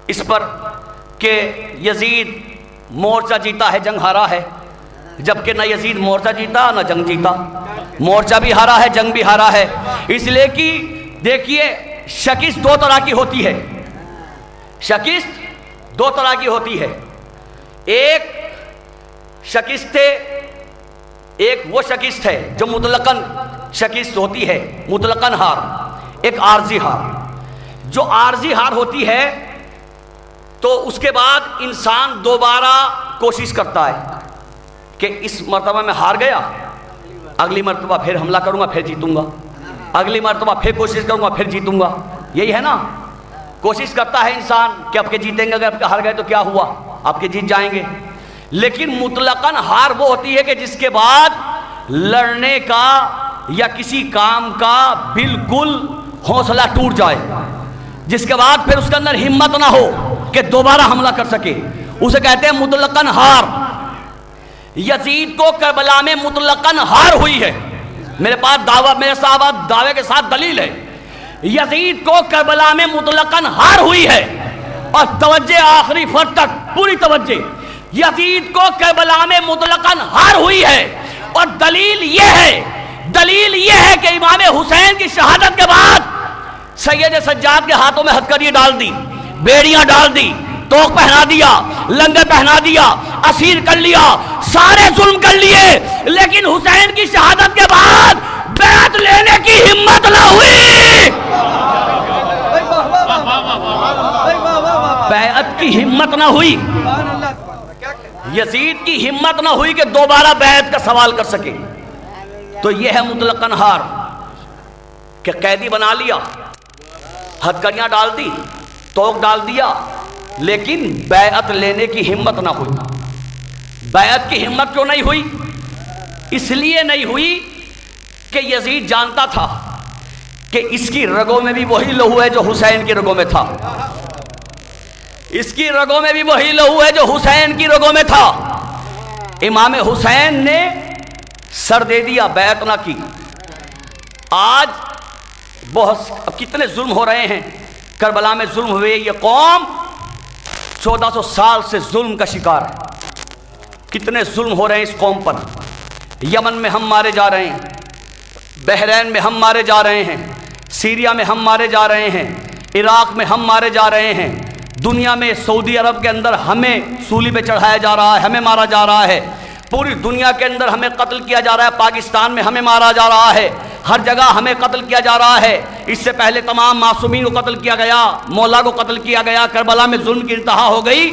اس پر کہ یزید مورچہ جیتا ہے جنگ ہارا ہے, جبکہ نہ یزید مورچہ جیتا نہ جنگ جیتا. مورچہ بھی ہارا ہے, جنگ بھی ہارا ہے. اس لیے کہ دیکھیے شکست دو طرح کی ہوتی ہے. شکست دو طرح کی ہوتی ہے. ایک شکست ایک وہ شکست ہے جو مطلقاً شکست ہوتی ہے, مطلقاً ہار. ایک عارضی ہار. جو عارضی ہار ہوتی ہے تو اس کے بعد انسان دوبارہ کوشش کرتا ہے کہ اس مرتبہ میں ہار گیا, اگلی مرتبہ پھر حملہ کروں گا, پھر جیتوں گا. اگلی مرتبہ پھر کوشش کروں گا, پھر جیتوں گا. یہی ہے نا, کوشش کرتا ہے انسان کہ اب کے جیتیں گے, اگر اب کے ہار گئے تو کیا ہوا, آپ کے جیت جائیں گے. لیکن مطلقاً ہار وہ ہوتی ہے کہ جس کے بعد لڑنے کا یا کسی کام کا بالکل حوصلہ ٹوٹ جائے, جس کے بعد پھر اس کے اندر ہمت نہ ہو کہ دوبارہ حملہ کر سکے, اسے کہتے ہیں مطلقاً ہار. یزید کو کربلا میں مطلقاً ہار ہوئی ہے. میرے پاس دعویٰ, میرے صاحب دعوے کے ساتھ دلیل ہے. یزید کو کربلا میں مطلقاً ہار ہوئی ہے. اور توجہ آخری فرد تک, پوری توجہ. یزید کو کربلا میں مطلقاً ہار ہوئی ہے. اور دلیل یہ ہے کہ امام حسین کی شہادت کے بعد سید سجاد کے ہاتھوں میں ہتھکڑی ڈال دی, بیڑیاں ڈال دی, توق پہنا دیا, لنگر پہنا دیا, اسیر کر لیا, سارے ظلم کر لیے, لیکن حسین کی شہادت کے بعد بیعت لینے کی ہمت نہ ہوئی. بیعت کی ہمت نہ ہوئی. یزید کی ہمت نہ ہوئی کہ دوبارہ بیعت کا سوال کر سکے. تو یہ ہے مطلقاً ہار کہ قیدی بنا لیا, ہتھکڑیاں ڈال دی, توق ڈال دیا, لیکن بیعت لینے کی ہمت نہ ہوئی. بیعت کی ہمت کیوں نہیں ہوئی؟ اس لیے نہیں ہوئی کہ یزید جانتا تھا کہ اس کی رگوں میں بھی وہی لہو ہے جو حسین کی رگوں میں تھا. اس کی رگوں میں بھی وہی لہو ہے جو حسین کی رگوں میں تھا. امام حسین نے سر دے دیا, بیعت نہ کی. آج اب کتنے ظلم ہو رہے ہیں, کربلا میں ظلم ہوئے. یہ قوم 1400 سال سے ظلم کا شکار ہے. کتنے ظلم ہو رہے ہیں اس قوم پر. یمن میں ہم مارے جا رہے ہیں, بحرین میں ہم مارے جا رہے ہیں, سیریا میں ہم مارے جا رہے ہیں, عراق میں ہم مارے جا رہے ہیں, دنیا میں سعودی عرب کے اندر ہمیں سولی پہ چڑھایا جا رہا ہے, ہمیں مارا جا رہا ہے. پوری دنیا کے اندر ہمیں قتل کیا جا رہا ہے. پاکستان میں ہمیں مارا جا رہا ہے, ہر جگہ ہمیں قتل کیا جا رہا ہے. اس سے پہلے تمام معصومین کو قتل کیا گیا, مولا کو قتل کیا گیا. کربلا میں ظلم کی انتہا ہو گئی.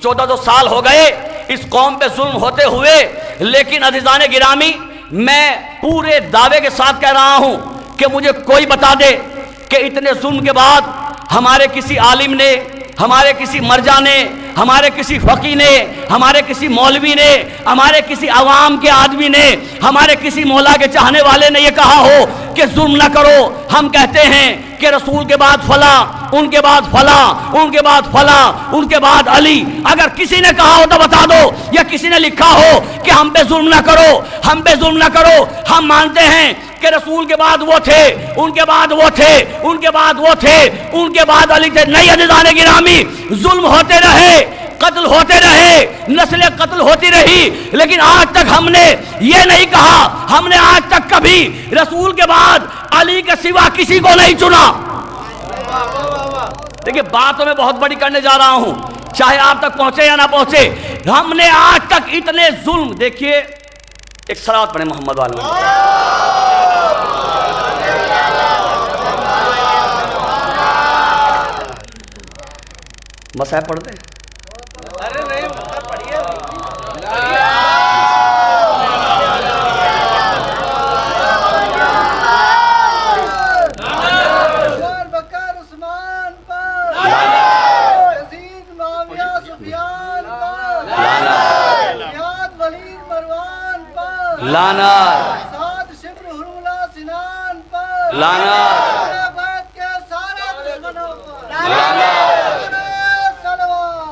1400 سال ہو گئے اس قوم پہ ظلم ہوتے ہوئے. لیکن عزیزان گرامی, میں پورے دعوے کے ساتھ کہہ رہا ہوں کہ مجھے کوئی بتا دے کہ اتنے ظلم کے بعد ہمارے کسی عالم نے, ہمارے کسی مرجع نے، ہمارے کسی فقی نے، ہمارے کسی مولوی نے، ہمارے کسی عوام کے آدمی نے، ہمارے کسی مولا کے چاہنے والے نے یہ کہا ہو کہ ظلم نہ کرو، ہم کہتے ہیں کہ رسول کے بعد فلاں، ان کے بعد فلاں، ان کے بعد فلاں، ان کے بعد علی. اگر کسی نے کہا ہو تو بتا دو، یا کسی نے لکھا ہو کہ ہم پہ ظلم نہ کرو، ہم پہ ظلم نہ کرو. ہم مانتے ہیں کہ رسول کے بعد وہ تھے، ان کے بعد وہ تھے، ان کے بعد وہ تھے، ان کے بعد علی تھے. نہیں عزیزان گرامی، ظلم ہوتے رہے، قتل ہوتے رہے، نسلیں قتل ہوتی رہی، لیکن آج تک ہم نے یہ نہیں کہا، ہم نے آج تک کبھی رسول کے بعد علی کے سوا کسی کو نہیں چنا. دیکھیں بات میں بہت بڑی کرنے جا رہا ہوں، چاہے آپ تک پہنچے یا نہ پہنچے. ہم نے آج تک اتنے ظلم، دیکھیے ایک صلوات پڑھیں محمد والوں. مصحف پڑھ دیں.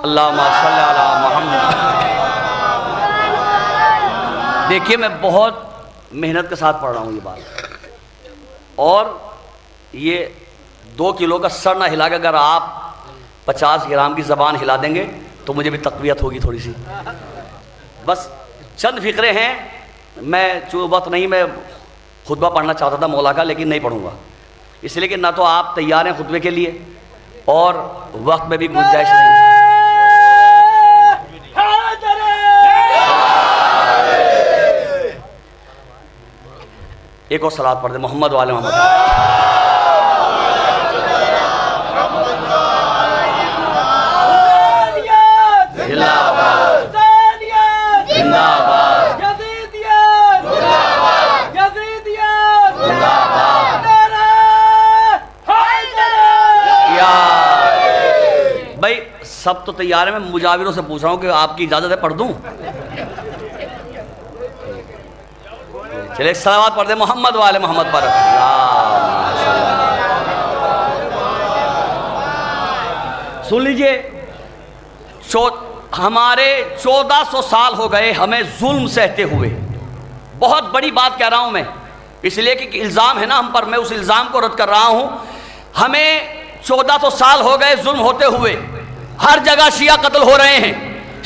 اللہم صلی علی محمد. دیکھیے میں بہت محنت کے ساتھ پڑھ رہا ہوں یہ بات، اور یہ 2 کلو کا سر نہ ہلا کے اگر آپ 50 گرام کی زبان ہلا دیں گے تو مجھے بھی تقویت ہوگی تھوڑی سی. بس چند فقرے ہیں، میں چونکہ وقت نہیں، میں خطبہ پڑھنا چاہتا تھا مولا کا لیکن نہیں پڑھوں گا، اس لیے کہ نہ تو آپ تیار ہیں خطبے کے لیے اور وقت میں بھی گنجائش نہیں. ایک اور صلوات پڑھ دیں محمد والے محمد. بھائی سب تو تیار ہیں، میں مجاوروں سے پوچھ رہا ہوں کہ آپ کی اجازت ہے پڑھ دوں؟ چلے ایک صلوات پڑھ دیں محمد والے محمد پر. سن لیجئے، ہمارے 1400 سال ہو گئے ہمیں ظلم سہتے ہوئے. بہت بڑی بات کہہ رہا ہوں میں، اس لیے کہ الزام ہے نا ہم پر، میں اس الزام کو رد کر رہا ہوں. ہمیں 1400 سال ہو گئے ظلم ہوتے ہوئے، ہر جگہ شیعہ قتل ہو رہے ہیں،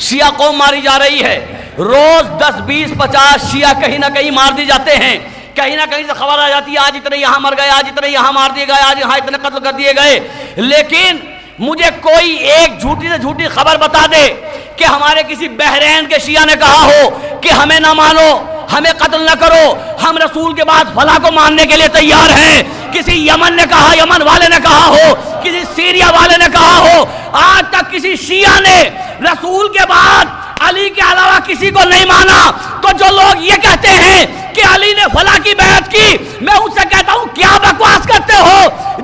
شیعہ قوم ماری جا رہی ہے. روز 10 20 50 شیعہ کہیں نہ کہیں مار دی جاتے ہیں، کہیں نہ کہیں سے خبر آ جاتی ہے آج اتنے یہاں مر گئے، آج اتنے یہاں مار دیے گئے، آج یہاں اتنے قتل کر دیے گئے. لیکن مجھے کوئی ایک جھوٹی سے جھوٹی خبر بتا دے کہ ہمارے کسی بحرین کے شیعہ نے کہا ہو کہ ہمیں نہ مانو، ہمیں قتل نہ کرو، ہم رسول کے بعد فلاں کو ماننے کے لیے تیار ہیں. کسی یمن نے کہا، یمن والے نے کہا ہو، کسی سیریا والے نے کہا ہو، آج تک کسی شیعہ نے رسول کے بعد علی کے علاوہ کسی کو نہیں مانا. تو جو لوگ یہ کہتے ہیں کہ علی نے فلاں کی بیعت کی، میں ان سے کہتا ہوں کیا بکواس کرتے ہو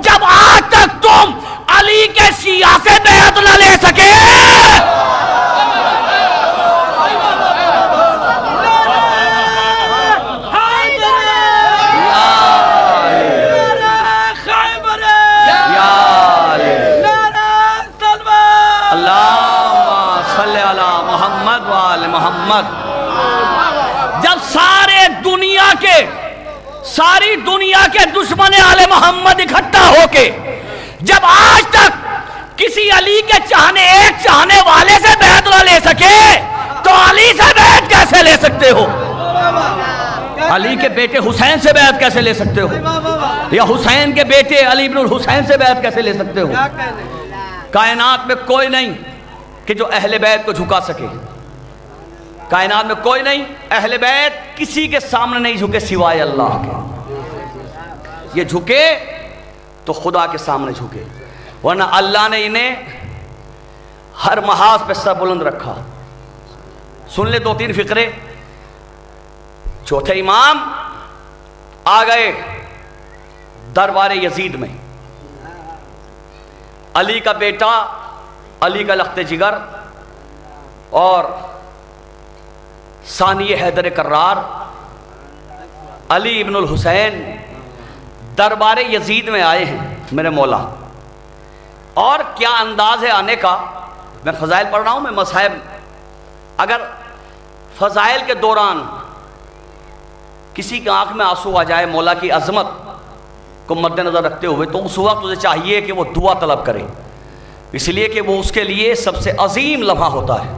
جب آج تک تم علی کے شیعہ سے بیعت نہ لے سکے. محمد جب ساری دنیا کے دشمن آل محمد اکٹھا ہو کے جب آج تک کسی علی کے ایک چاہنے والے سے بیعت نہ لے سکے تو علی سے بیعت کیسے لے سکتے ہو؟ علی کے بیٹے حسین سے بیعت کیسے لے سکتے ہو؟ یا حسین کے بیٹے علی بن الحسین سے بیعت کیسے لے سکتے ہو؟ کائنات میں کوئی نہیں کہ جو اہل بیت کو جھکا سکے. کائنات میں کوئی نہیں، اہل بیت کسی کے سامنے نہیں جھکے سوائے اللہ کے. یہ جھکے تو خدا کے سامنے جھکے، ورنہ اللہ نے انہیں ہر محاذ پہ سر بلند رکھا. سن لے 2-3 فقرے. چوتھے امام آ گئے دربار یزید میں. علی کا بیٹا علی کا لخت جگر اور ثانی حیدر کرار علی ابن الحسین دربار یزید میں آئے ہیں میرے مولا. اور کیا انداز ہے آنے کا. میں فضائل پڑھ رہا ہوں, میں مصائب, اگر فضائل کے دوران کسی کی آنکھ میں آنسو آ جائے مولا کی عظمت کو مد نظر رکھتے ہوئے, تو اس وقت اسے چاہیے کہ وہ دعا طلب کرے, اس لیے کہ وہ اس کے لیے سب سے عظیم لمحہ ہوتا ہے.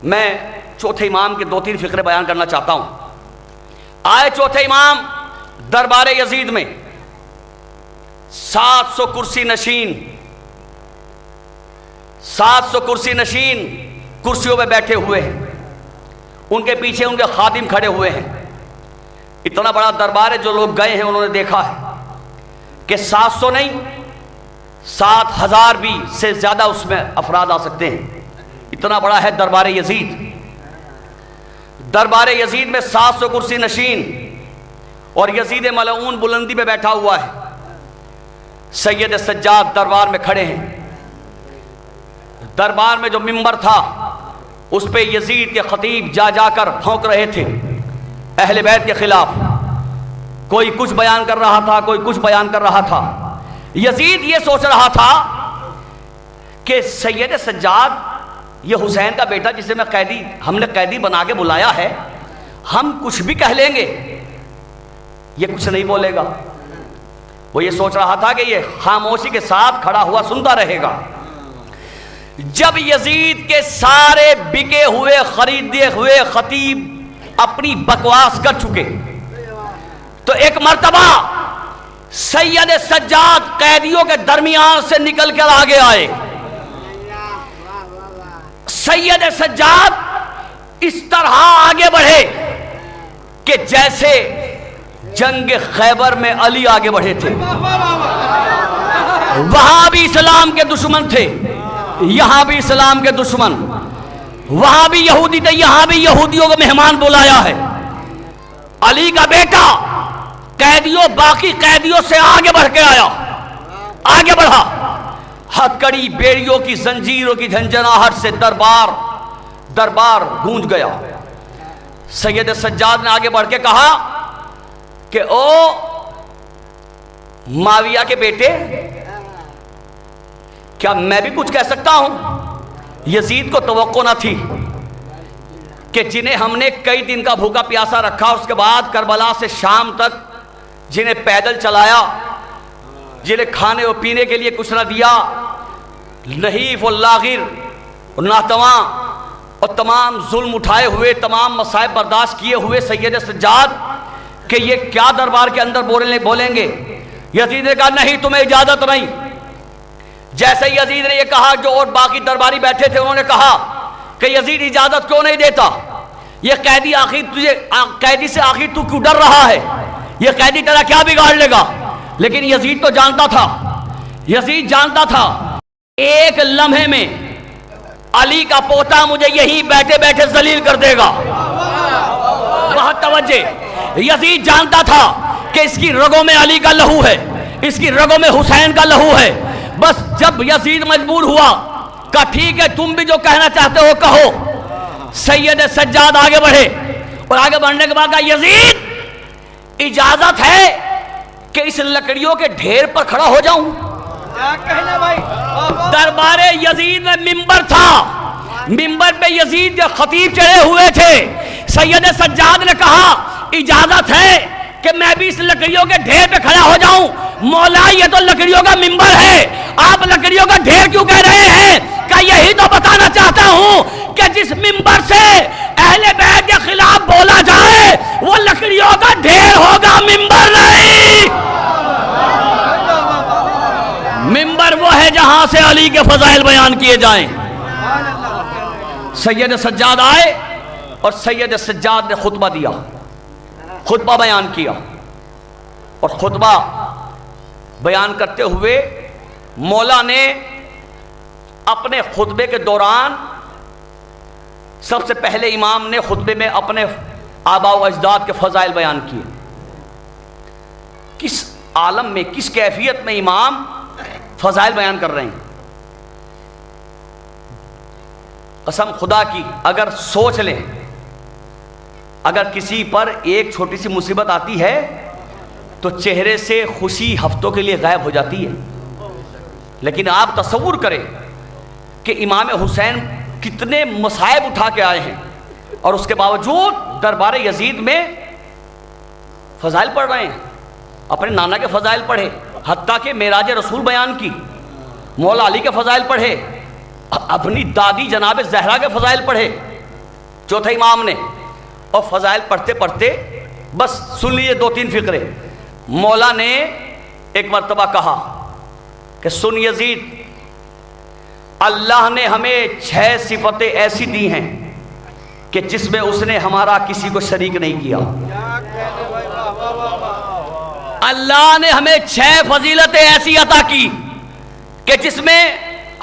میں چوتھے امام کے 2-3 فقرے بیان کرنا چاہتا ہوں. آئے چوتھے امام دربار یزید میں, 700 کرسی نشین 700 کرسی نشین کرسیوں پہ بیٹھے ہوئے ہیں, ان کے پیچھے ان کے خادم کھڑے ہوئے ہیں. اتنا بڑا دربار ہے, جو لوگ گئے ہیں انہوں نے دیکھا ہے کہ 700 نہیں 7,000 بھی سے زیادہ اس میں افراد آ سکتے ہیں. اتنا بڑا ہے دربار یزید. دربار یزید میں 700 کرسی نشین, اور یزید ملعون بلندی پہ بیٹھا ہوا ہے. سید سجاد دربار میں کھڑے ہیں. دربار میں جو منبر تھا اس پہ یزید کے خطیب جا جا کر پھونک رہے تھے اہل بیت کے خلاف. کوئی کچھ بیان کر رہا تھا, کوئی کچھ بیان کر رہا تھا. یزید یہ سوچ رہا تھا کہ سید سجاد, یہ حسین کا بیٹا جسے ہم نے قیدی بنا کے بلایا ہے, ہم کچھ بھی کہہ لیں گے یہ کچھ نہیں بولے گا. وہ یہ سوچ رہا تھا کہ یہ خاموشی کے ساتھ کھڑا ہوا سنتا رہے گا. جب یزید کے سارے بکے ہوئے خریدے ہوئے خطیب اپنی بکواس کر چکے, تو ایک مرتبہ سید سجاد قیدیوں کے درمیان سے نکل کر آگے آئے. سید سجاد اس طرح آگے بڑھے کہ جیسے جنگ خیبر میں علی آگے بڑھے تھے. وہاں بھی اسلام کے دشمن تھے, یہاں بھی اسلام کے دشمن. وہاں بھی یہودی تھے, یہاں بھی یہودیوں کو مہمان بلایا ہے. علی کا بیٹا باقی قیدیوں سے آگے بڑھ کے آیا, آگے بڑھا. ہتکڑی بیڑیوں کی زنجیروں کی جھنجھناہٹ سے دربار گونج گیا. سید سجاد نے آگے بڑھ کے کہا کہ او معاویہ کے بیٹے, کیا میں بھی کچھ کہہ سکتا ہوں؟ یزید کو توقع نہ تھی کہ جنہیں ہم نے کئی دن کا بھوکا پیاسا رکھا, اس کے بعد کربلا سے شام تک جنہیں پیدل چلایا, جنہیں کھانے اور پینے کے لیے کچھ نہ دیا, نحیف اور لاغر اور ناتواں اور تمام ظلم اٹھائے ہوئے, تمام مصائب برداشت کیے ہوئے سید سجاد, کہ یہ کیا دربار کے اندر بولیں گے؟ یزید نے کہا نہیں, تمہیں اجازت نہیں. جیسے یزید نے یہ کہا, جو اور باقی درباری بیٹھے تھے انہوں نے کہا کہ یزید اجازت کیوں نہیں دیتا؟ یہ قیدی سے آخر تو کیوں ڈر رہا ہے؟ یہ قیدی تیرا کیا بگاڑ لے گا؟ لیکن یزید تو جانتا تھا ایک لمحے میں علی کا پوتا مجھے یہیں بیٹھے بیٹھے ذلیل کر دے گا. بہت توجہ. یزید جانتا تھا کہ اس کی رگوں میں علی کا لہو ہے, اس کی رگوں میں حسین کا لہو ہے. بس جب یزید مجبور ہوا, کہا ٹھیک ہے تم بھی جو کہنا چاہتے ہو کہو. سید سجاد آگے بڑھے, اور آگے بڑھنے کے بعد کہا یزید اجازت ہے کہ اس لکڑیوں کے ڈھیر پر کھڑا ہو جاؤں؟ دربار یزید میں ممبر تھا, ممبر پہ یزید کے خطیب چڑھے ہوئے تھے. سید سجاد نے کہا اجازت ہے کہ میں بھی اس لکڑیوں کے ڈھیر پہ کھڑا ہو جاؤں؟ مولا یہ تو لکڑیوں کا ممبر ہے, آپ لکڑیوں کا ڈھیر کیوں کہہ رہے ہیں؟ کہ یہی تو بتانا چاہتا ہوں کہ جس ممبر سے اہل بیت کے خلاف بولا جائے وہ لکڑیوں کا ڈھیر ہوگا, ممبر نہیں. ممبر وہ ہے جہاں سے علی کے فضائل بیان کیے جائیں. سید سجاد آئے اور سید سجاد نے خطبہ دیا, خطبہ بیان کیا. اور خطبہ بیان کرتے ہوئے مولا نے اپنے خطبے کے دوران سب سے پہلے امام نے خطبے میں اپنے آباء و اجداد کے فضائل بیان کیے. کس عالم میں, کس کیفیت میں امام فضائل بیان کر رہے ہیں. قسم خدا کی اگر سوچ لیں، اگر کسی پر ایک چھوٹی سی مصیبت آتی ہے تو چہرے سے خوشی ہفتوں کے لیے غائب ہو جاتی ہے، لیکن آپ تصور کریں کہ امام حسین کتنے مصائب اٹھا کے آئے ہیں اور اس کے باوجود دربار یزید میں فضائل پڑھ رہے ہیں، اپنے نانا کے فضائل پڑھے، حتیٰ کہ معراج رسول بیان کی، مولا علی کے فضائل پڑھے، اپنی دادی جناب زہرا کے فضائل پڑھے چوتھے امام نے، اور فضائل پڑھتے پڑھتے بس سن لیجیے 2-3 فقرے۔ مولا نے ایک مرتبہ کہا کہ سن یزید، اللہ نے ہمیں 6 صفتیں ایسی دی ہیں کہ جس میں اس نے ہمارا کسی کو شریک نہیں کیا۔ اللہ نے ہمیں 6 فضیلتیں ایسی عطا کی کہ جس میں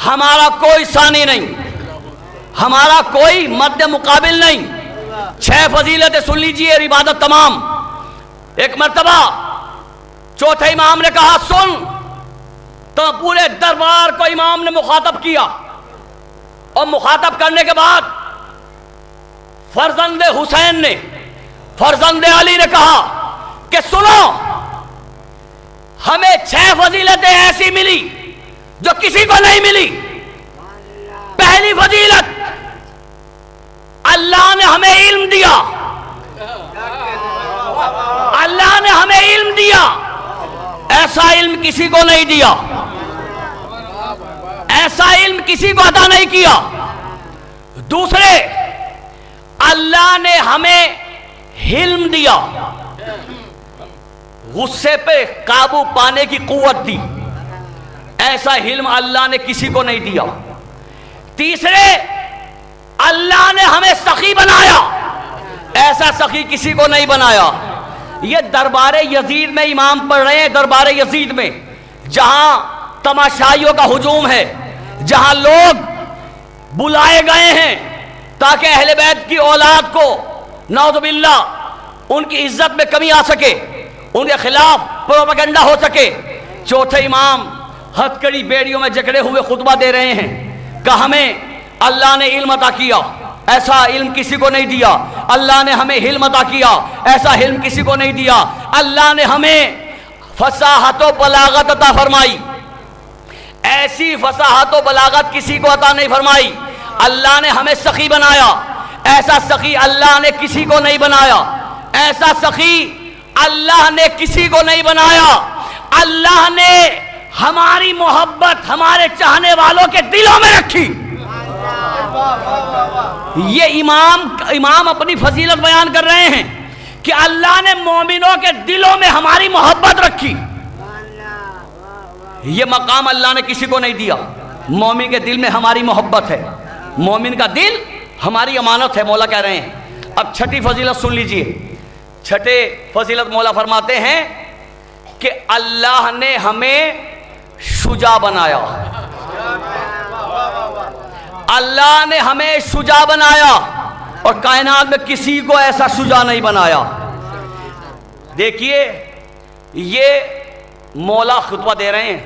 ہمارا کوئی ثانی نہیں، ہمارا کوئی مد مقابل نہیں۔ 6 فضیلتیں سن لیجئے اور عبادت تمام۔ ایک مرتبہ چوتھے امام نے کہا سن، تو پورے دربار کو امام نے مخاطب کیا، اور مخاطب کرنے کے بعد فرزند حسین نے، فرزند علی نے کہا کہ سنو، ہمیں 6 فضیلتیں ایسی ملی جو کسی کو نہیں ملی۔ پہلی فضیلت، اللہ نے ہمیں علم دیا، اللہ نے ہمیں علم دیا، ایسا علم کسی کو نہیں دیا، ایسا علم کسی کو عطا نہیں کیا۔ دوسرے، اللہ نے ہمیں حلم دیا، غصے پہ قابو پانے کی قوت دی، ایسا حلم اللہ نے کسی کو نہیں دیا۔ تیسرے، اللہ نے ہمیں سخی بنایا، ایسا سخی کسی کو نہیں بنایا۔ یہ دربار یزید میں امام پڑھ رہے ہیں، دربار یزید میں جہاں تماشائیوں کا ہجوم ہے، جہاں لوگ بلائے گئے ہیں تاکہ اہل بیت کی اولاد کو نعوذ باللہ ان کی عزت میں کمی آ سکے، ان کے خلاف پروپیگنڈا ہو سکے۔ چوتھے امام ہتھکڑی بیڑیوں میں جکڑے ہوئے خطبہ دے رہے ہیں کہ ہمیں اللہ نے علم عطا کیا، ایسا علم کسی کو نہیں دیا۔ اللہ نے ہمیں علم عطا کیا، ایسا علم کسی کو نہیں دیا۔ اللہ نے ہمیں فصاحت و بلاغت عطا فرمائی، ایسی فصاحت و بلاغت کسی کو عطا نہیں فرمائی۔ اللہ نے ہمیں سخی بنایا، ایسا سخی اللہ نے کسی کو نہیں بنایا، ایسا سخی اللہ نے کسی کو نہیں بنایا۔ اللہ نے ہماری محبت ہمارے چاہنے والوں کے دلوں میں رکھی۔ یہ امام اپنی فضیلت بیان کر رہے ہیں کہ اللہ نے مومنوں کے دلوں میں ہماری محبت رکھی۔ یہ مقام اللہ نے کسی کو نہیں دیا۔ مومن کے دل میں ہماری محبت ہے، مومن کا دل ہماری امانت ہے، مولا کہہ رہے ہیں۔ اب چھٹی فضیلت سن لیجئے۔ چھٹے فضیلت مولا فرماتے ہیں کہ اللہ نے ہمیں شجاع بنایا، اللہ نے ہمیں شجاع بنایا، اور کائنات میں کسی کو ایسا شجاع نہیں بنایا۔ دیکھیے، یہ مولا خطبہ دے رہے ہیں،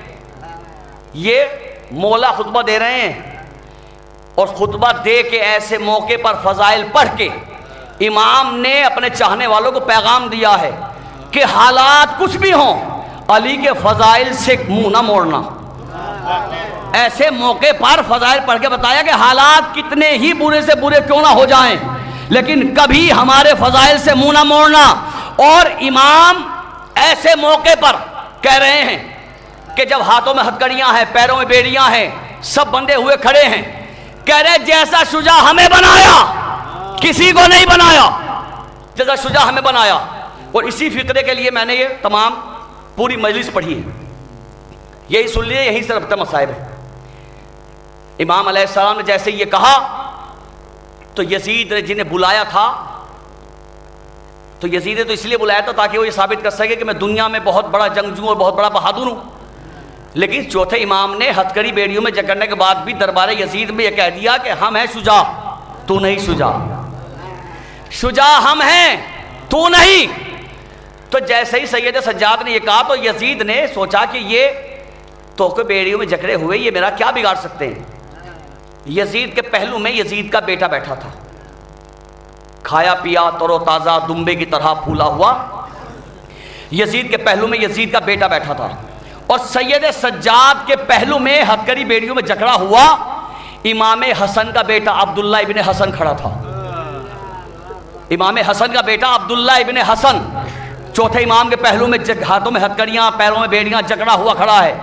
یہ مولا خطبہ دے رہے ہیں، اور خطبہ دے کے ایسے موقع پر فضائل پڑھ کے امام نے اپنے چاہنے والوں کو پیغام دیا ہے کہ حالات کچھ بھی ہوں، علی کے فضائل سے منہ نہ موڑنا۔ ایسے موقع پر فضائل پڑھ کے بتایا کہ حالات کتنے ہی برے سے برے کیوں نہ ہو جائیں، لیکن کبھی ہمارے فضائل سے منہ نہ موڑنا۔ اور امام ایسے موقع پر کہہ رہے ہیں کہ جب ہاتھوں میں ہتھکڑیاں ہیں، پیروں میں بیڑیاں ہیں، سب بندے ہوئے کھڑے ہیں، کہہ رہے جیسا شجاع ہمیں بنایا کسی کو نہیں بنایا، جیسا شجاع ہمیں بنایا۔ اور اسی فقرے کے لیے میں نے یہ تمام پوری مجلس پڑھی ہے، یہی سن لیے، یہی سے ربطہ مصائب ہے۔ امام علیہ السلام نے جیسے یہ کہا تو یزید نے جنہیں بلایا تھا، تو یزید نے تو اس لیے بلایا تھا تاکہ وہ یہ ثابت کر سکے کہ میں دنیا میں بہت بڑا جنگجو اور بہت بڑا بہادر ہوں۔ لیکن چوتھے امام نے ہتھکڑی بیڑیوں میں جکڑنے کے بعد بھی دربار یزید میں یہ کہہ دیا کہ ہم ہیں شجاع، تو نہیں شجاع، شجاع ہم ہیں تو نہیں۔ تو جیسے ہی سید سجاد نے یہ کہا تو یزید نے سوچا کہ یہ تو بیڑیوں میں جکڑے ہوئے یہ میرا کیا بگاڑ سکتے ہیں، یزید کے پہلو میں یزید کا بیٹا بیٹھا تھا، کھایا پیا تر و تازہ دمبے کی طرح پھولا ہوا۔ یزید کے پہلو میں یزید کا بیٹا بیٹھا تھا، اور سید سجاد کے پہلو میں ہتھکڑی بیڑیوں میں جکڑا ہوا امام حسن کا بیٹا عبداللہ ابن حسن کھڑا تھا۔ امام حسن کا بیٹا عبداللہ ابن حسن چوتھے امام کے پہلو میں ہاتھوں میں ہتھکڑیاں، پیروں میں بیڑیاں، جکڑا ہوا کھڑا ہے،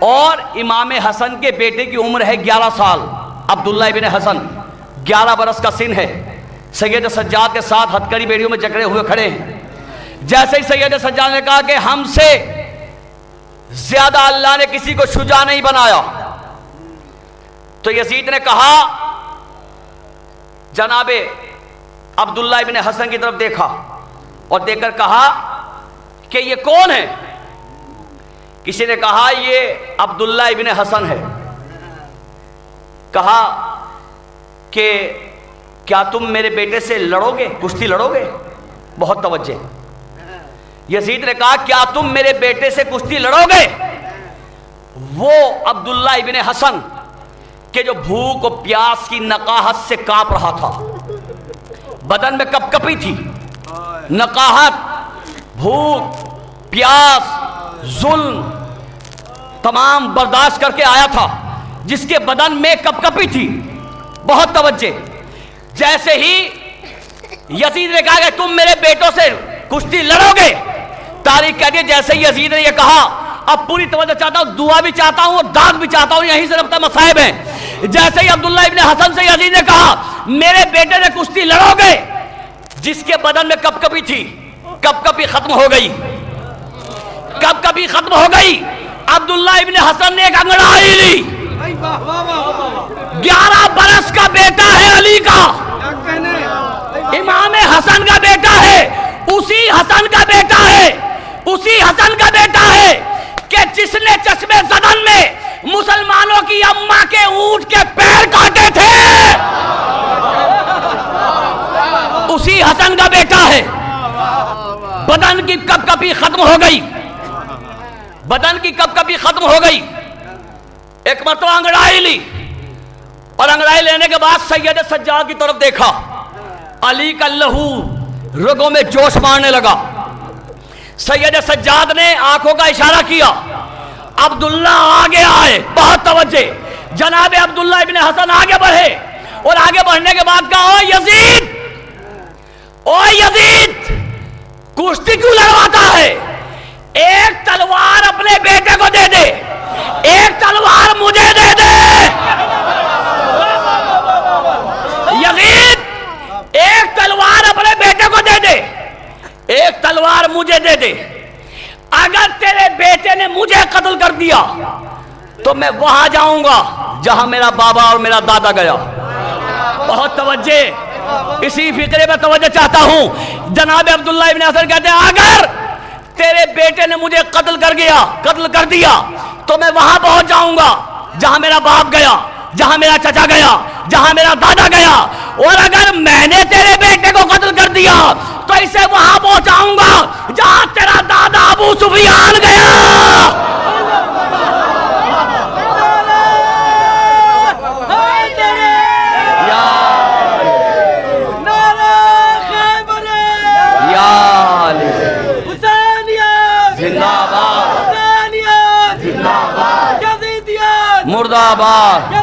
اور امام حسن کے بیٹے کی عمر ہے 11 سال۔ عبداللہ ابن حسن 11 برس کا سن ہے، سید سجاد کے ساتھ ہتھکڑی بیڑیوں میں جکڑے ہوئے کھڑے ہیں۔ جیسے ہی سید سجاد نے کہا کہ ہم سے زیادہ اللہ نے کسی کو شجاع نہیں بنایا، تو یزید نے کہا، جناب عبداللہ ابن حسن کی طرف دیکھا اور دیکھ کر کہا کہ یہ کون ہے؟ کسی نے کہا یہ عبداللہ ابن حسن ہے۔ کہا کہ کیا تم میرے بیٹے سے لڑو گے، کشتی لڑو گے؟ بہت توجہ۔ یزید نے کہا کیا تم میرے بیٹے سے کشتی لڑو گے؟ وہ عبداللہ ابن حسن کہ جو بھوک و پیاس کی نقاہت سے کانپ رہا تھا، بدن میں کپ کپی تھی، نقاہت، بھوک، پیاس، ظلم تمام برداشت کر کے آیا تھا، جس کے بدن میں کپ کپی تھی۔ بہت توجہ۔ جیسے ہی یزید نے کہا کہ تم میرے بیٹوں سے کشتی لڑو گے، تاریخ کہتی ہے جیسے ہی یزید نے یہ کہا، اب پوری توجہ چاہتا ہوں، دعا بھی چاہتا ہوں اور داد بھی چاہتا ہوں، یہیں سے ربطہ مصائب ہیں۔ جیسے ہی عبداللہ ابن حسن سے یزید نے کہا میرے بیٹے سے کشتی لڑو گے، جس کے بدن میں کپ کپی تھی، کپ کپی ختم ہو گئی، کپ کپی ختم ہو گئی۔ عبداللہ ابن حسن نے ایک انگڑائی لی، 11 برس کا بیٹا ہے علی کا، امام حسن کا بیٹا ہے، اسی حسن کا بیٹا ہے، اسی حسن کا بیٹا ہے کہ جس نے چشمے زدن میں مسلمانوں کی اماں کے اونٹ کے پیر کاٹے تھے، اسی حسن کا بیٹا ہے۔ بدن کی کپ کپی ختم ہو گئی، بدن کی کپ کپی ختم ہو گئی۔ ایک مرتبہ انگڑائی لی، اور انگڑائی لینے کے بعد سید سجاد کی طرف دیکھا، علی کا لہو رگوں میں جوش مارنے لگا۔ سید سجاد نے آنکھوں کا اشارہ کیا، عبداللہ آگے آئے۔ بہت توجہ۔ جناب عبداللہ ابن حسن آگے بڑھے، اور آگے بڑھنے کے بعد کہا او یزید، او یزید، کشتی کیوں لڑواتا ہے؟ ایک تلوار اپنے بیٹے کو دے دے، ایک تلوار مجھے دے دے۔ یزید، ایک تلوار اپنے بیٹے کو دے دے، ایک تلوار مجھے دے دے۔ اگر تیرے بیٹے نے مجھے قتل کر دیا تو میں وہاں جاؤں گا جہاں میرا بابا اور میرا دادا گیا۔ بہت توجہ، اسی فکرے میں توجہ چاہتا ہوں۔ جناب عبداللہ ابن حسن کہتے ہیں اگر تیرے بیٹے نے مجھے قتل کر دیا تو میں وہاں پہنچ جاؤں گا جہاں میرا باپ گیا، جہاں میرا چچا گیا، جہاں میرا دادا گیا، اور اگر میں نے تیرے بیٹے کو قتل کر دیا تو اسے وہاں پہنچاؤں گا جہاں تیرا دادا ابو سفیان گیا۔ مردہ آباد،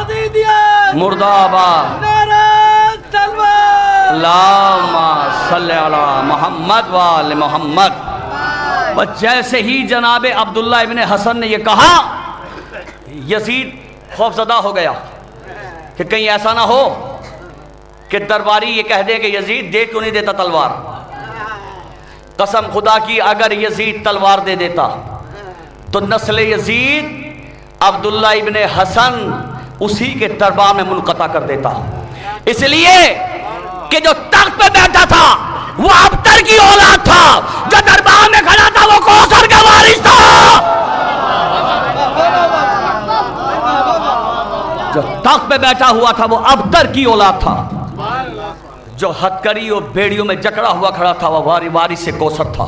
مردہ آباد، اللہم صلی علی محمد وآل محمد۔ بس جیسے ہی جناب عبداللہ ابن حسن نے یہ کہا، یزید خوفزدہ ہو گیا کہ کہیں ایسا نہ ہو کہ درباری یہ کہہ دے کہ یزید دے کیوں نہیں دیتا تلوار۔ قسم خدا کی اگر یزید تلوار دے دیتا تو نسل یزید عبداللہ ابن حسن اسی کے دربار میں منقطع کر دیتا، اس لیے کہ جو تخت پہ بیٹھا تھا وہ ابتر کی اولاد تھا، جو دربار میں کھڑا تھا وہ کوثر کا وارث تھا، جو تخت پہ بیٹھا ہوا تھا وہ ابتر کی اولاد تھا، جو ہتھکڑی اور بیڑیوں میں جکڑا ہوا کھڑا تھا وہ وارث کوثر تھا،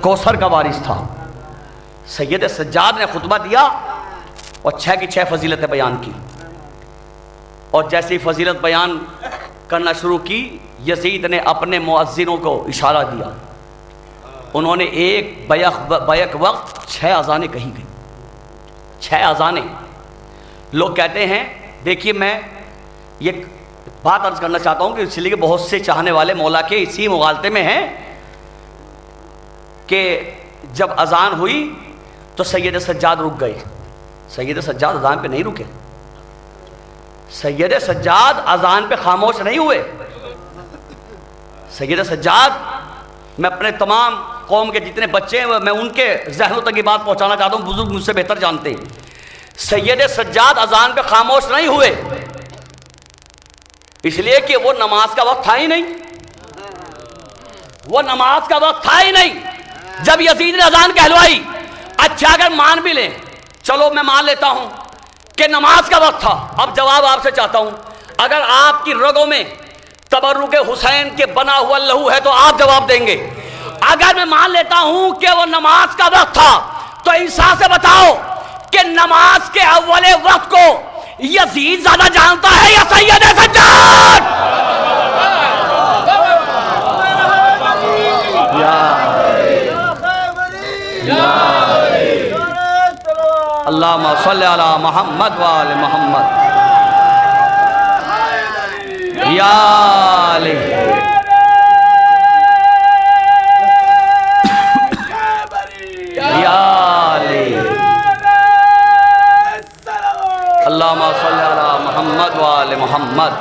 کوثر کا وارث تھا۔ سید سجاد نے خطبہ دیا اور 6 کی 6 فضیلتیں بیان کی۔ اور جیسے ہی فضیلت بیان کرنا شروع کی، یزید نے اپنے مؤذنوں کو اشارہ دیا، انہوں نے ایک بیک وقت 6 اذانیں کہی گئی، 6 اذانیں۔ لوگ کہتے ہیں، دیکھیے میں یہ بات عرض کرنا چاہتا ہوں کہ اس لیے کہ بہت سے چاہنے والے مولا کے اسی مغالطے میں ہیں کہ جب اذان ہوئی تو سید سجاد رک گئے۔ سید سجاد اذان پہ نہیں رکے، سید سجاد اذان پہ خاموش نہیں ہوئے۔ سید سجاد، میں اپنے تمام قوم کے جتنے بچے ہیں میں ان کے ذہنوں تک یہ بات پہنچانا چاہتا ہوں، بزرگ مجھ سے بہتر جانتے ہیں، سید سجاد اذان پہ خاموش نہیں ہوئے، اس لیے کہ وہ نماز کا وقت تھا ہی نہیں، وہ نماز کا وقت تھا ہی نہیں جب یزید نے اذان کہلوائی۔ اچھا اگر مان بھی لیں، چلو میں مان لیتا ہوں کہ نماز کا وقت تھا، اب جواب آپ سے چاہتا ہوں، اگر آپ کی رگوں میں تبرک حسین کے بنا ہوا لہو ہے تو آپ جواب دیں گے۔ اگر میں مان لیتا ہوں کہ وہ نماز کا وقت تھا تو انصاف سے بتاؤ کہ نماز کے اول وقت کو یزید زیادہ جانتا ہے یا سید سجاد؟ اللہم صلی علی محمد وآل محمد یا علی۔ یا علی اللہم صلی علی محمد وآل محمد۔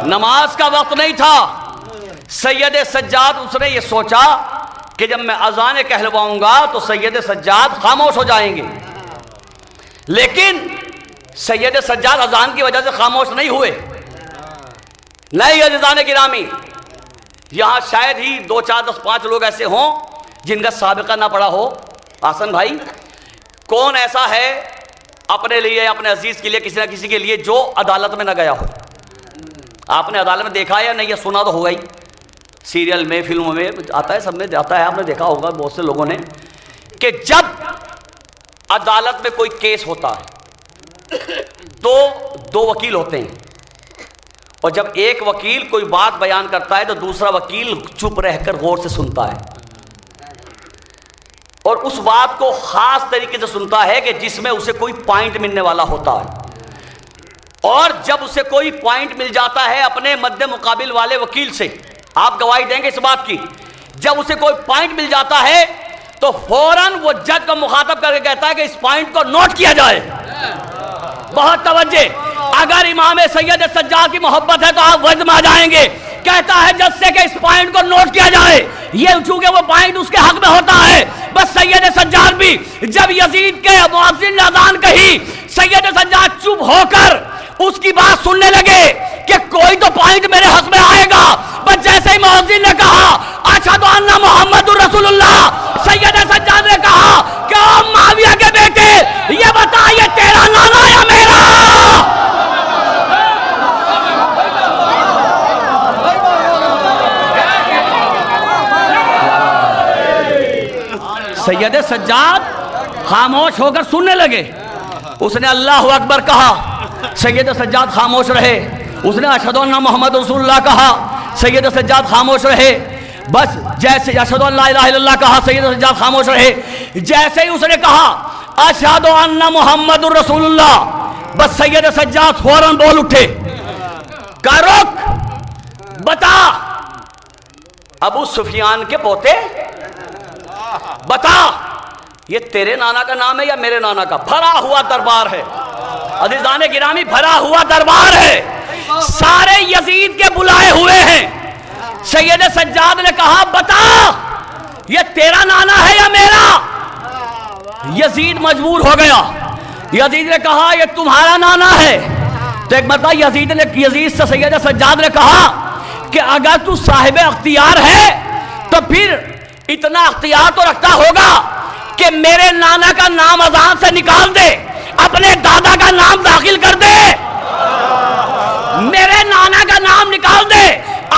نماز کا وقت نہیں تھا، سید سجاد اس نے یہ سوچا کہ جب میں اذانیں کہلواؤں گا تو سید سجاد خاموش ہو جائیں گے، لیکن سید سجاد اذان کی وجہ سے خاموش نہیں ہوئے۔ نہیں عزیزان گرامی، یہاں شاید ہی 2 4 10 5 لوگ ایسے ہوں جن کا سابقہ نہ پڑا ہو۔ آسن بھائی، کون ایسا ہے اپنے لیے، اپنے عزیز کے لیے، کسی نہ کسی کے لیے جو عدالت میں نہ گیا ہو؟ آپ نے عدالت میں دیکھا ہے یا نہیں؟ یہ سنا تو ہوگا ہی، سیریل میں، فلموں میں آتا ہے، سب میں آتا ہے، آپ نے دیکھا ہوگا بہت سے لوگوں نے، کہ جب عدالت میں کوئی کیس ہوتا ہے تو 2 وکیل ہوتے ہیں، اور جب ایک وکیل کوئی بات بیان کرتا ہے تو دوسرا وکیل چپ رہ کر غور سے سنتا ہے، اور اس بات کو خاص طریقے سے سنتا ہے کہ جس میں اسے کوئی پوائنٹ ملنے والا ہوتا ہے، اور جب اسے کوئی پوائنٹ مل جاتا ہے اپنے مد مقابل والے وکیل سے، آپ گواہی دیں گے اس بات کی، جب اسے کوئی پوائنٹ مل جاتا ہے تو فوراً وہ جج کو مخاطب کر کے کہتا ہے کہ اس پوائنٹ کو نوٹ کیا جائے۔ بہت توجہ، اگر امام سید سجاد کی محبت ہے تو آپ وجد میں آ جائیں گے، کہتا ہے جج سے کہ اس پوائنٹ کو نوٹ کیا جائے، یہ چونکہ وہ پوائنٹ اس کے حق میں ہوتا ہے۔ بس سید سجاد بھی جب یزید کے مؤذن نے اذان کہی، سید سجاد چپ ہو کر اس کی بات سننے لگے کہ کوئی تو پوائنٹ میرے حق میں آئے گا۔ بس جیسے ہی مؤذن نے کہا اشہد ان محمد الرسول اللہ، سید سجاد نے کہا کہ او معاویہ کے بیٹے، یہ بتا یہ تیرا نانا یا میرا؟ سید سجاد خاموش ہو کر سننے لگے، اس نے اللہ اکبر کہا، سید سجاد خاموش رہے، اس نے اشہد ان محمد رسول اللہ کہا، سید سجاد خاموش رہے، بس جیسے اشہد ان لا الہ الا اللہ کہا، سید سجاد خاموش رہے، جیسے ہی اس نے کہا اشہد ان محمد رسول اللہ، بس سید سجاد فوراً بول اٹھے، کہا رک، بتا ابو سفیان کے پوتے، بتا یہ تیرے نانا کا نام ہے یا میرے نانا کا؟ بھرا ہوا دربار ہے عزیزان گرامی، بھرا ہوا دربار ہے، سارے یزید کے بلائے ہوئے ہیں۔ سید سجاد نے کہا بتا یہ تیرا نانا ہے یا میرا؟ یزید مجبور ہو گیا، یزید نے کہا یہ تمہارا نانا ہے۔ تو ایک مرتبہ یزید سے سید سجاد نے کہا کہ اگر تو صاحب اختیار ہے تو پھر اتنا اختیار تو رکھتا ہوگا کہ میرے نانا کا نام اذان سے نکال دے، اپنے دادا کا نام داخل کر دے، میرے نانا کا نام نکال دے،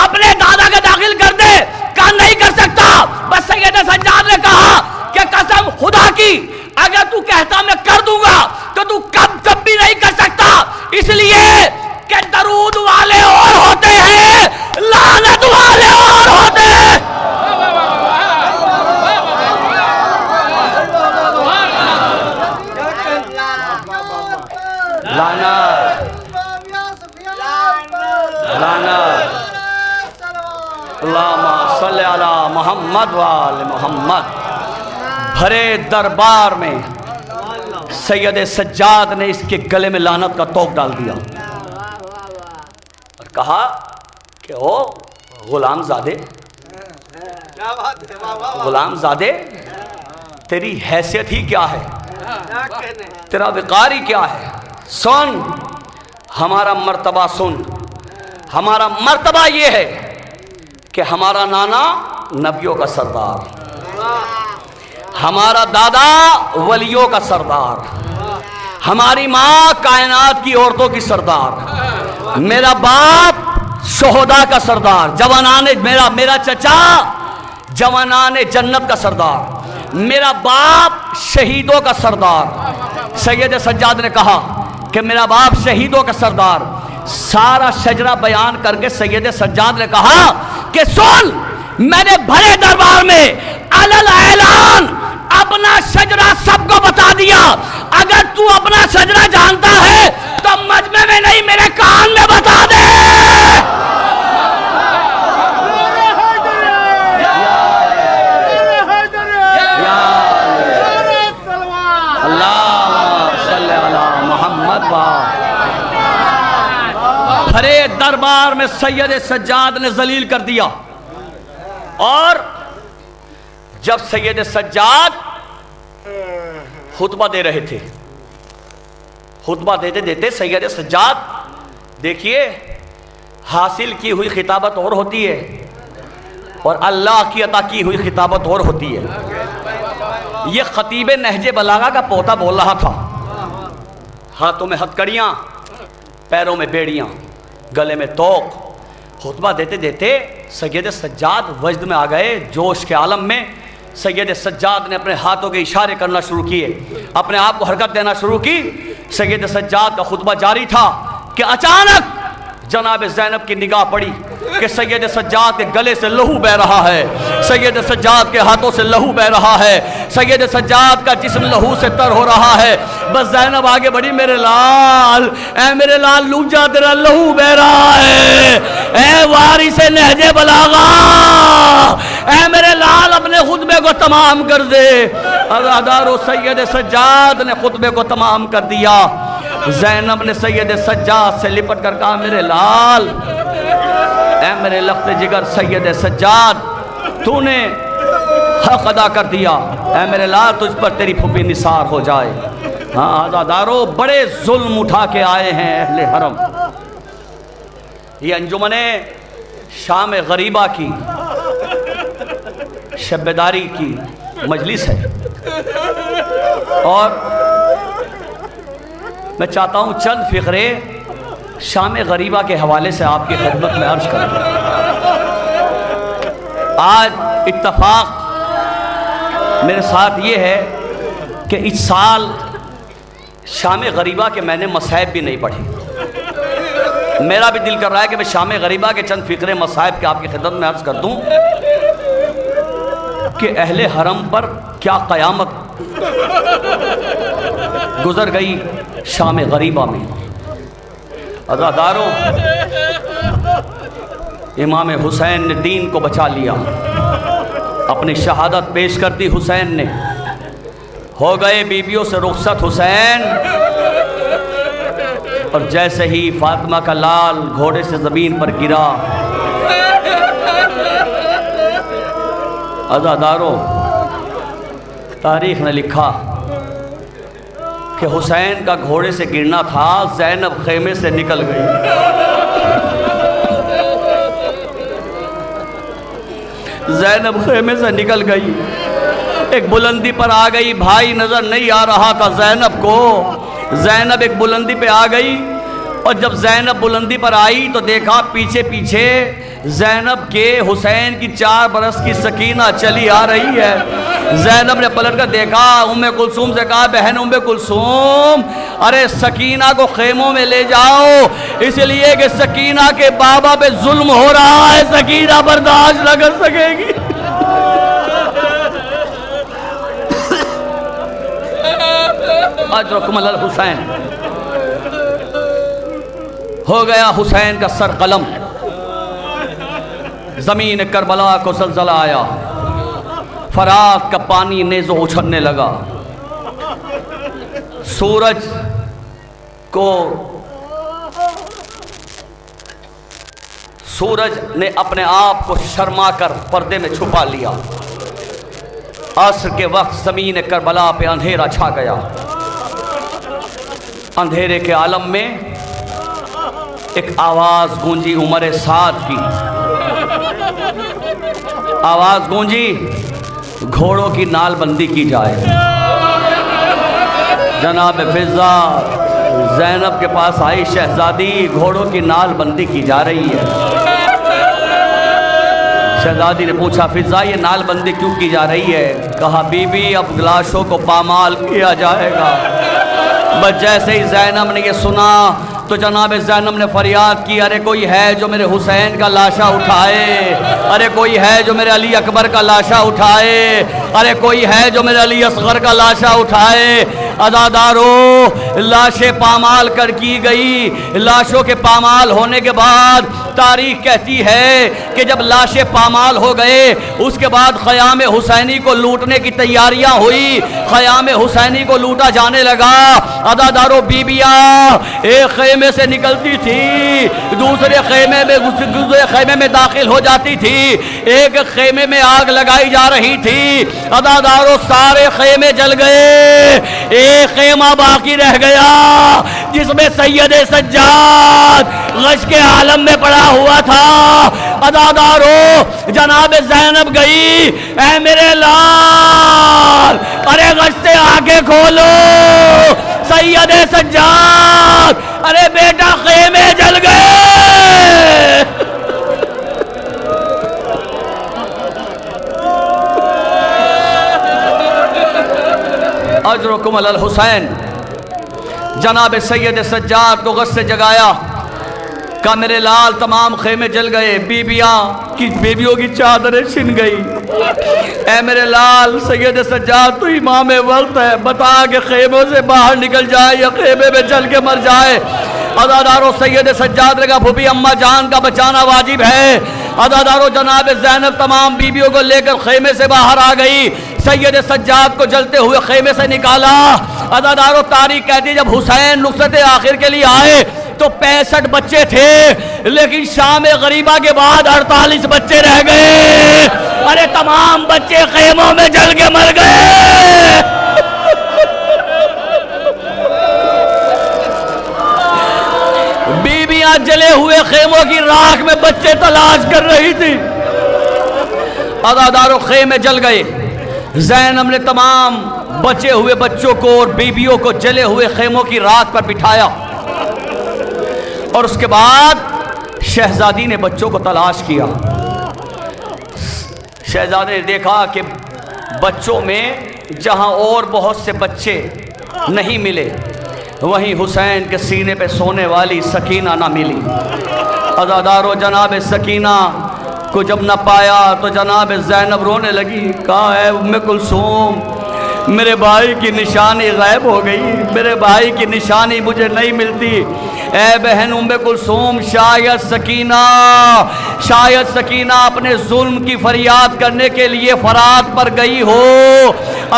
اپنے دادا کا داخل کر دے۔ کہا نہیں کر سکتا۔ بس سید سجاد نے کہا کہ قسم خدا کی اگر تو کہتا میں کر دوں گا تو تو کب بھی نہیں کر سکتا، اس لیے لعنت لعنت اللہم صلی علی محمد وآل محمد۔ بھرے دربار میں سید سجاد نے اس کے گلے میں لعنت کا توق ڈال دیا اور کہا کہ او غلام زادے، غلام زادے تیری حیثیت ہی کیا ہے، تیرا وقار ہی کیا ہے، سن ہمارا مرتبہ سن۔ ہمارا مرتبہ یہ ہے کہ ہمارا نانا نبیوں کا سردار، ہمارا دادا ولیوں کا سردار، ہماری ماں کائنات کی عورتوں کی سردار، میرا باپ شہداء کا سردار، جوانان میرا چچا جوانان جنت کا سردار، میرا باپ شہیدوں کا سردار۔ سید سجاد نے کہا کہ میرا باپ شہیدوں کا سردار۔ سارا شجرہ بیان کر کے سید سجاد نے کہا کہ سن، میں نے بھرے دربار میں علل اعلان اپنا شجرہ سب کو بتا دیا، اگر تو اپنا شجرہ جانتا ہے تو مجمع میں نہیں میرے کان میں بتا دے۔ بھرے دربار میں سید سجاد نے ذلیل کر دیا، اور جب سید سجاد خطبہ دے رہے تھے، خطبہ دیتے دیتے سید سجاد، دیکھیے حاصل کی ہوئی خطابت اور ہوتی ہے اور اللہ کی عطا کی ہوئی خطابت اور ہوتی ہے۔ یہ خطیب نہج بلاغہ کا پوتا بول رہا تھا، ہاتھوں میں ہتھکڑیاں، پیروں میں بیڑیاں، گلے میں توق۔ خطبہ دیتے دیتے سید سجاد وجد میں آ گئے، جوش کے عالم میں سید سجاد نے اپنے ہاتھوں کے اشارے کرنا شروع کیے، اپنے آپ کو حرکت دینا شروع کی۔ سید سجاد کا خطبہ جاری تھا کہ اچانک جناب زینب کی نگاہ پڑی کہ سید سجاد کے گلے سے لہو بہ رہا ہے، سید سجاد کے ہاتھوں سے لہو بہ رہا ہے، سید سجاد کا جسم لہو سے تر ہو رہا ہے۔ بس زینب آگے بڑھی، میرے لال، اے میرے لال لونجا تیرا لہو بہ رہا ہے، اے وارث نہج بلاغہ، اے میرے لال اپنے خطبے کو تمام کر دے۔ عزادارو سید سجاد نے خطبے کو تمام کر دیا۔ زینب نے سید سجاد سے لپٹ کر کہا، میرے لال، اے میرے لخت جگر سید سجاد، تو نے حق ادا کر دیا، اے میرے لال تجھ پر تیری پھپھی نثار ہو جائے۔ ہاں عزادارو، بڑے ظلم اٹھا کے آئے ہیں اہل حرم۔ یہ انجمن شام غریبہ کی شب بیداری کی مجلس ہے، اور میں چاہتا ہوں چند فقرے شام غریبہ کے حوالے سے آپ کی خدمت میں عرض کروں۔ آج اتفاق میرے ساتھ یہ ہے کہ اس سال شام غریبہ کے میں نے مصائب بھی نہیں پڑھی۔ میرا بھی دل کر رہا ہے کہ میں شام غریبہ کے چند فقرے مصائب کے آپ کی خدمت میں عرض کر دوں کہ اہل حرم پر کیا قیامت گزر گئی شام غریبہ میں۔ عزادارو، امام حسین نے دین کو بچا لیا، اپنی شہادت پیش کر دی حسین نے، ہو گئے بیویوں سے رخصت حسین، اور جیسے ہی فاطمہ کا لال گھوڑے سے زمین پر گرا، عزادارو تاریخ نے لکھا کہ حسین کا گھوڑے سے گرنا تھا، زینب خیمے سے نکل گئی۔ زینب خیمے سے نکل گئی، ایک بلندی پر آ گئی، بھائی نظر نہیں آ رہا تھا زینب کو، زینب ایک بلندی پہ آ گئی، اور جب زینب بلندی پر آئی تو دیکھا پیچھے پیچھے زینب کے حسین کی 4 برس کی سکینہ چلی آ رہی ہے۔ زینب نے پلٹ کر دیکھا، ام کلثوم سے کہا، بہن ام کلثوم، ارے سکینہ کو خیموں میں لے جاؤ، اس لیے کہ سکینہ کے بابا پہ ظلم ہو رہا ہے، سکینہ برداشت نہ کر سکے گی۔ اجرکم علی الحسین۔ ہو گیا حسین کا سر قلم، زمین کربلا کو زلزلہ آیا، فرات کا پانی نیزوں اچھلنے لگا، سورج نے اپنے آپ کو شرما کر پردے میں چھپا لیا۔ عصر کے وقت زمین کربلا پہ اندھیرا چھا گیا۔ اندھیرے کے عالم میں ایک آواز گونجی عمر سعد کی، آواز گونجی گھوڑوں کی نال بندی کی جائے۔ جناب فضا زینب کے پاس آئی، شہزادی گھوڑوں کی نال بندی کی جا رہی ہے۔ شہزادی نے پوچھا فضا یہ نال بندی کیوں کی جا رہی ہے؟ کہا بی بی اب لاشوں کو پامال کیا جائے گا۔ بس جیسے ہی زینب نے یہ سنا تو جناب زینب نے فریاد کی، ارے کوئی ہے جو میرے حسین کا لاشا اٹھائے، ارے کوئی ہے جو میرے علی اکبر کا لاشا اٹھائے، ارے کوئی ہے جو میرے علی اصغر کا لاشا اٹھائے۔ عزادارو لاشیں پامال کر کی گئی۔ لاشوں کے پامال ہونے کے بعد تاریخ کہتی ہے کہ جب لاشیں پامال ہو گئے اس کے بعد خیام حسینی کو لوٹنے کی تیاریاں ہوئی، خیام حسینی کو لوٹا جانے لگا۔ عزادارو بیبیاں ایک خیمے سے نکلتی تھی، دوسرے خیمے میں داخل ہو جاتی تھی، ایک خیمے میں آگ لگائی جا رہی تھی۔ عزادارو سارے خیمے جل گئے، ایک خیمہ باقی رہ گیا جس میں سید سجاد غش کے عالم میں پڑا ہوا تھا۔ عزادارو جناب زینب گئی، اے میرے لال ارے غش سے آنکھیں کھولو، سید سجاد ارے بیٹا خیمے جل گئے۔ اجرکم علی الحسین۔ جناب سید سجاد کو غش سے جگایا، کہا میرے لال تمام خیمے جل گئے، بیبیوں کی چادریں چھن گئی۔ اے میرے لال سید سجاد تو امام وقت ہے، بتا کہ خیموں سے باہر نکل جائے یا خیمے میں جل کے مر جائے۔ عزادارو سید سجاد نے کہا بھوبی اماں جان کا بچانا واجب ہے۔ عزادارو جناب زینب تمام بیبیوں کو لے کر خیمے سے باہر آ گئی، سید سجاد کو جلتے ہوئے خیمے سے نکالا۔ عزادارو تاریخ کہتی ہے جب حسین نصرت آخر کے لیے آئے تو 65 بچے تھے، لیکن شام غریبہ کے بعد 48 بچے رہ گئے۔ ارے تمام بچے خیموں میں جل کے مر گئے۔ بیویاں جلے ہوئے خیموں کی راکھ میں بچے تلاش کر رہی تھی۔ عزادارو خیمے جل گئے، زینب نے تمام بچے ہوئے بچوں کو اور بیویوں کو جلے ہوئے خیموں کی راکھ پر بٹھایا، اور اس کے بعد شہزادی نے بچوں کو تلاش کیا۔ شہزادی نے دیکھا کہ بچوں میں جہاں اور بہت سے بچے نہیں ملے وہیں حسین کے سینے پہ سونے والی سکینہ نہ ملی۔ عزادارو جناب سکینہ کو جب نہ پایا تو جناب زینب رونے لگی، کہا اے ام کلثوم میرے بھائی کی نشانی غائب ہو گئی، میرے بھائی کی نشانی مجھے نہیں ملتی۔ اے بہن ام کلثوم شاید سکینہ اپنے ظلم کی فریاد کرنے کے لیے فرات پر گئی ہو۔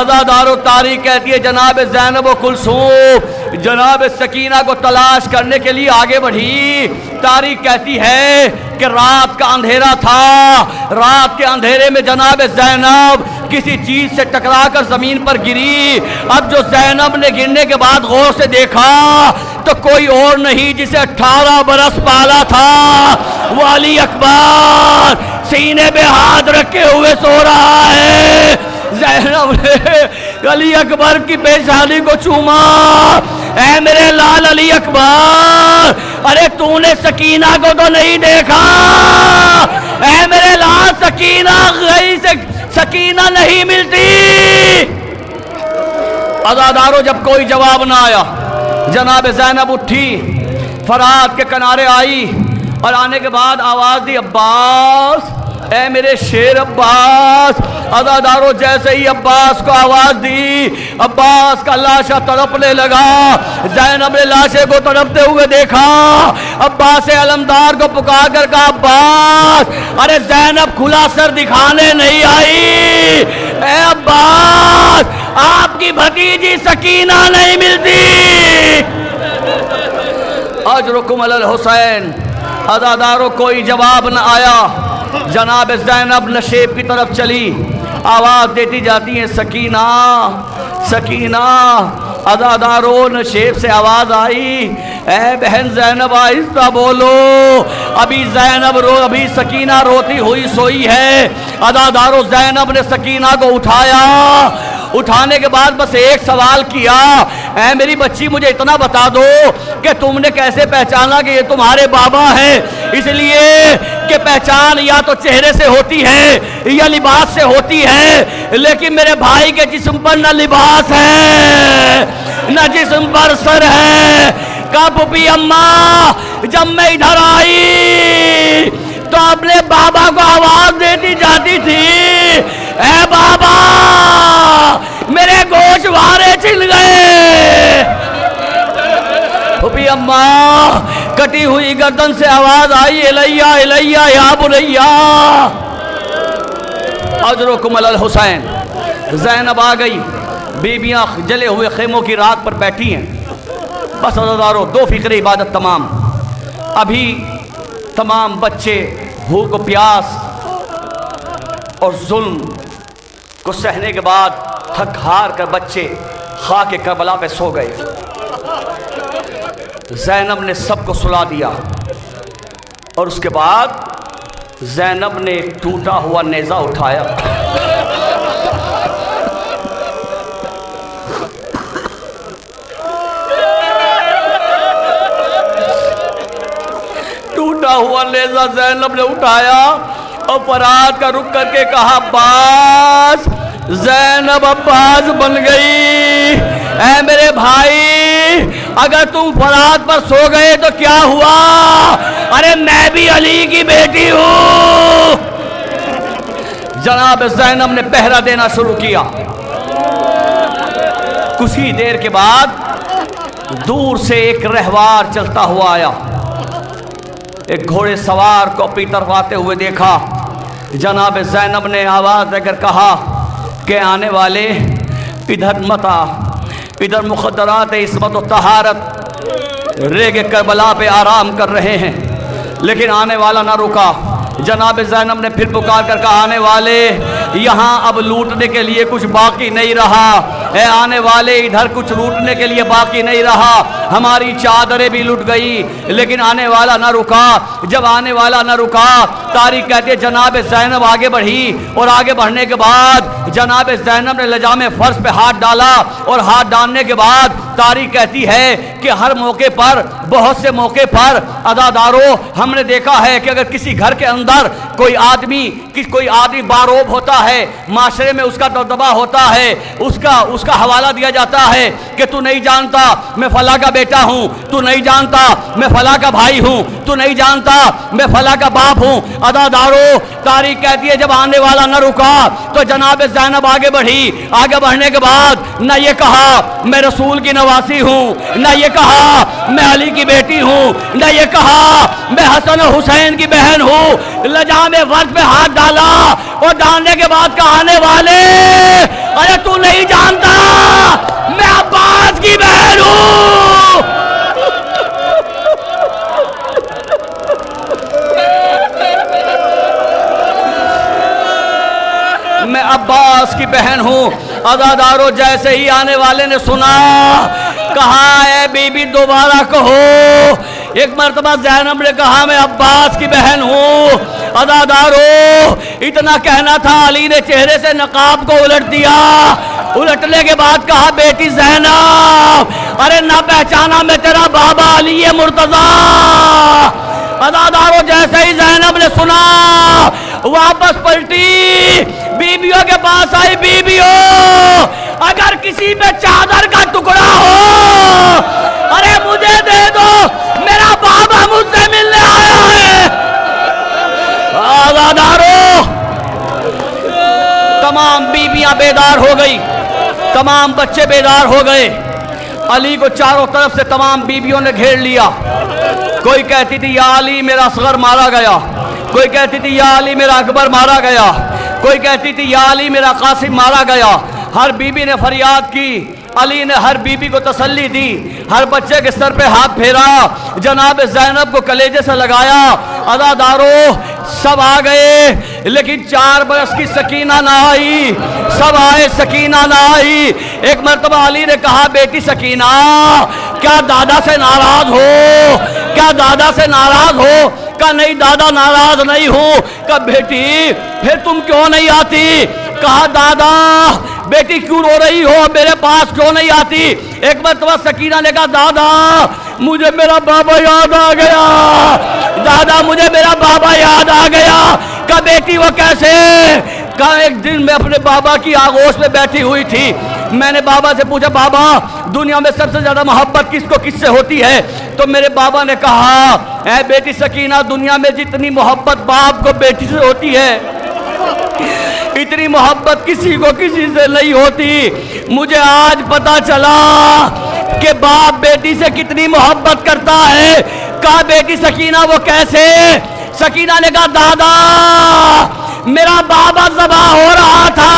عزادارو تاریخ کہتی ہے جناب زینب و کلثوم جناب سکینہ کو تلاش کرنے کے لیے آگے بڑھی۔ تاریخ کہتی ہے کہ رات کا اندھیرا تھا، رات کے اندھیرے میں جناب زینب کسی چیز سے ٹکرا کر زمین پر گری۔ اب جو زینب نے گرنے کے بعد غور سے دیکھا تو کوئی اور نہیں جسے 18 برس پالا تھا، وہ علی اکبر سینے پہ ہاتھ رکھے ہوئے سو رہا ہے۔ زینب نے علی اکبر کی پیشانی کو چوما، اے میرے لال علی اکبر ارے تو نے سکینہ کو تو نہیں دیکھا؟ اے میرے لال سکینہ گئی سے سکینہ نہیں ملتی۔ عزادارو جب کوئی جواب نہ آیا جناب زینب اٹھی، فرات کے کنارے آئی اور آنے کے بعد آواز دی عباس اے میرے شیر عباس. عزادارو جیسے ہی عباس کو آواز دی, عباس کا لاشا تڑپنے لگا. زینب نے لاشے کو تڑپتے ہوئے دیکھا. عباس علمدار کو پکار کر کہا, عباس ارے زینب کھلا سر دکھانے نہیں آئی. اے عباس آپ کی بھتیجی سکینہ نہیں ملتی. اجرکم علی الحسین. عزادارو کوئی جواب نہ آیا. جناب زینب نشیب کی طرف چلی, آواز دیتی جاتی ہیں سکینہ سکینہ. عزادارو نشیب سے آواز آئی, اے بہن زینب آہستہ بولو. ابھی زینب ابھی سکینہ روتی ہوئی سوئی ہے. عزادارو زینب نے سکینہ کو اٹھایا. اٹھانے کے بعد بس ایک سوال کیا, اے میری بچی مجھے اتنا بتا دو کہ تم نے کیسے پہچانا کہ یہ تمہارے بابا ہیں؟ اس لیے کہ پہچان یا تو چہرے سے ہوتی ہے یا لباس سے ہوتی ہے, لیکن میرے بھائی کے جسم پر نہ لباس ہے نہ جسم پر سر ہے. کب بھی اماں جب میں ادھر آئی تو اپنے بابا کو آواز دیتی جاتی تھی, اے بابا میرے گوشوارے چھل گئے. پھوپھی اماں کٹی ہوئی گردن سے آواز آئی, الیہ الیہ یا بنیہ. اجرکم علی الحسین. زینب آ گئی, بیبیاں جلے ہوئے خیموں کی راکھ پر بیٹھی ہیں. بس عزادارو دو فکر عبادت تمام. ابھی تمام بچے بھوک و پیاس اور ظلم کو سہنے کے بعد تھک ہار کر بچے خاک کربلا پہ سو گئے. زینب نے سب کو سلا دیا اور اس کے بعد زینب نے ٹوٹا ہوا نیزہ اٹھایا. ٹوٹا ہوا نیزہ زینب نے اٹھایا اور فرات کا رک کر کے کہا, عباس زینب عباس بن گئی. اے میرے بھائی اگر تم فرات پر سو گئے تو کیا ہوا؟ ارے میں بھی علی کی بیٹی ہوں. جناب زینب نے پہرا دینا شروع کیا. کچھ ہی دیر کے بعد دور سے ایک رہوار چلتا ہوا آیا. ایک گھوڑے سوار کو اپنی طرف آتے ہوئے دیکھا. جناب زینب نے آواز دے کر کہا کہ آنے والے ادھر مت آ, ادھر مخدرات عصمت و طہارت ریگ کربلا پہ آرام کر رہے ہیں. لیکن آنے والا نہ رکا. جناب زینب نے پھر پکار کر کہا, آنے والے یہاں اب لوٹنے کے لیے کچھ باقی نہیں رہا. اے آنے والے ادھر کچھ لوٹنے کے لیے باقی نہیں رہا. ہماری چادریں بھی لٹ گئی لیکن آنے والا نہ رکا. جب آنے والا نہ رکا, تاریخ کہتے ہیں جناب زینب آگے بڑھی اور آگے بڑھنے کے بعد جناب زینب نے لجام فرش پہ ہاتھ ڈالا اور ہاتھ ڈالنے کے بعد تاریخ کہتی ہے کہ ہر موقع پر, بہت سے موقع پر عزادارو ہم نے دیکھا ہے کہ اگر کسی گھر کے اندر کوئی آدمی باروب ہوتا ہے, معاشرے میں اس کا دبدبہ ہوتا ہے, اس کا حوالہ دیا جاتا ہے کہ تو نہیں جانتا میں فلاں کا بیٹا ہوں, تو نہیں جانتا میں فلاں کا بھائی ہوں, تو نہیں جانتا میں فلاں کا باپ ہوں. عزادارو تاریخ کہتی ہے جب آنے والا نہ رکا تو جناب زینب آگے بڑھی. آگے بڑھنے کے بعد نہ یہ کہا میں رسول کی نواسی ہوں, نہ یہ کہا میں علی کی بیٹی ہوں, نہ یہ کہا میں حسن و حسین کی بہن ہوں. لجام فرش پہ ہاتھ ڈالا اور ڈالنے کے بعد کہا, آنے والے ارے تو نہیں جانتا میں عباس کی بہن ہوں. میں عباس کی بہن ہوں. عزادارو جیسے ہی آنے والے نے سنا کہا, اے بی بی دوبارہ کہو. ایک مرتبہ زینب نے کہا میں عباس کی بہن ہوں. عزادارو اتنا کہنا تھا, علی نے چہرے سے نقاب کو الٹ دیا. الٹنے کے بعد کہا, بیٹی زینب ارے نہ پہچانا میں تیرا بابا علی مرتضیٰ. عزادارو جیسے ہی زینب نے سنا واپس پلٹی, بیویوں کے پاس آئی. بیویوں اگر کسی پہ چادر کا ٹکڑا ہو ارے مجھے دے دو, میرا بابا مجھ سے ملنے آیا ہے. عزادارو بیٹیاں بیدار ہو گئی، تمام بچے بیدار ہو گئے۔ علی کو چاروں طرف سے تمام بیویوں نے گھیر لیا۔ کوئی کہتی تھی یا علی میرا اصغر مارا گیا، کوئی کہتی تھی یا علی میرا اکبر مارا گیا، کوئی کہتی تھی یا علی میرا قاسم مارا گیا۔ ہر بیوی نے فریاد کی، علی نے ہر بیوی کو تسلی دی، ہر بچے کے سر پہ ہاتھ پھیرا، جناب زینب کو کلیجے سے لگایا۔ عزادارو سب آ گئے، لیکن 4 برس کی سکینہ نہ آئی۔ سب آئے، سکینہ نہ آئی۔ ایک مرتبہ علی نے کہا بیٹی سکینہ کیا دادا سے ناراض ہو؟ کیا دادا سے ناراض ہو؟ کہا نہیں دادا ناراض نہیں ہوں۔ کہا بیٹی پھر تم کیوں نہیں آتی؟ کہا دادا بیٹی کیوں رو رہی ہو، میرے پاس کیوں نہیں آتی؟ ایک مرتبہ سکینہ نے کہا دادا مجھے میرا بابا یاد آ گیا، دادا مجھے میرا بابا یاد آ گیا۔ کہا بیٹی وہ کیسے؟ کہا ایک دن میں اپنے بابا کی آغوش میں بیٹھی ہوئی تھی، میں نے بابا سے پوچھا بابا دنیا میں سب سے زیادہ محبت کس سے ہوتی ہے؟ تو میرے بابا نے کہا اے بیٹی سکینہ دنیا میں جتنی محبت باپ کو بیٹی سے ہوتی ہے اتنی محبت کسی کو کسی سے نہیں ہوتی۔ مجھے آج پتا چلا کہ باپ بیٹی سے کتنی محبت کرتا ہے۔ کہا بیٹی سکینہ وہ کیسے؟ سکینہ نے کہا دادا میرا بابا ذبح ہو رہا تھا،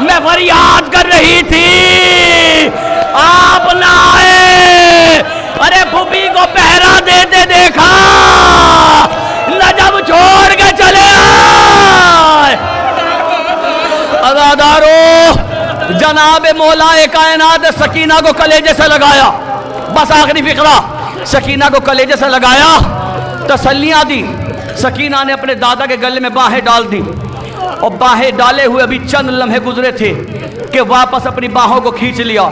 میں فریاد کر رہی تھی، آپ نہ آئے، ارے پھوپھی کو پہرا دیتے دیکھا، نجب چھوڑ کے چلے آئے۔ عزادارو جناب مولا کائنات سکینہ کو کلیجے سے لگایا۔ بس آخری فقرہ، سکینہ کو کلیجے سے لگایا، تسلیاں دی۔ سکینہ نے اپنے دادا کے گلے میں باہیں ڈال دی، اور باہیں ڈالے ہوئے ابھی چند لمحے گزرے تھے کہ واپس اپنی باہوں کو کھینچ لیا۔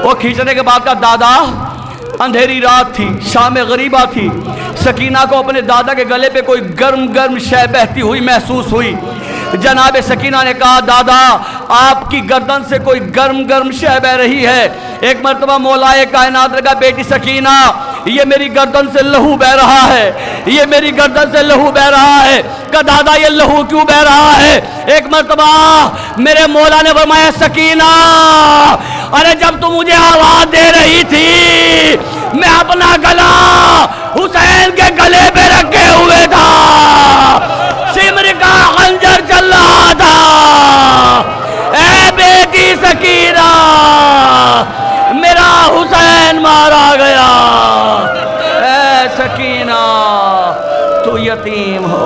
وہ کھینچنے کے بعد کہا دادا اندھیری رات تھی، شام غریبہ تھی، سکینہ کو اپنے دادا کے گلے پہ کوئی گرم گرم شے بہتی ہوئی محسوس ہوئی۔ جناب سکینہ نے کہا دادا آپ کی گردن سے کوئی گرم گرم شے بہ رہی ہے۔ ایک مرتبہ مولا کائنات نے کہا بیٹی سکینہ یہ میری گردن سے لہو بہ رہا ہے، یہ میری گردن سے لہو بہ رہا ہے۔ کہا دادا یہ لہو کیوں بہ رہا ہے؟ ایک مرتبہ میرے مولا نے فرمایا سکینہ ارے جب تم مجھے آواز دے رہی تھی میں اپنا گلا حسین کے گلے پہ رکھے ہوئے تھا، سمر کا خنجر چل رہا تھا۔ اے بیٹی سکینہ میرا حسین مارا گیا، اے سکینہ تو یتیم ہو۔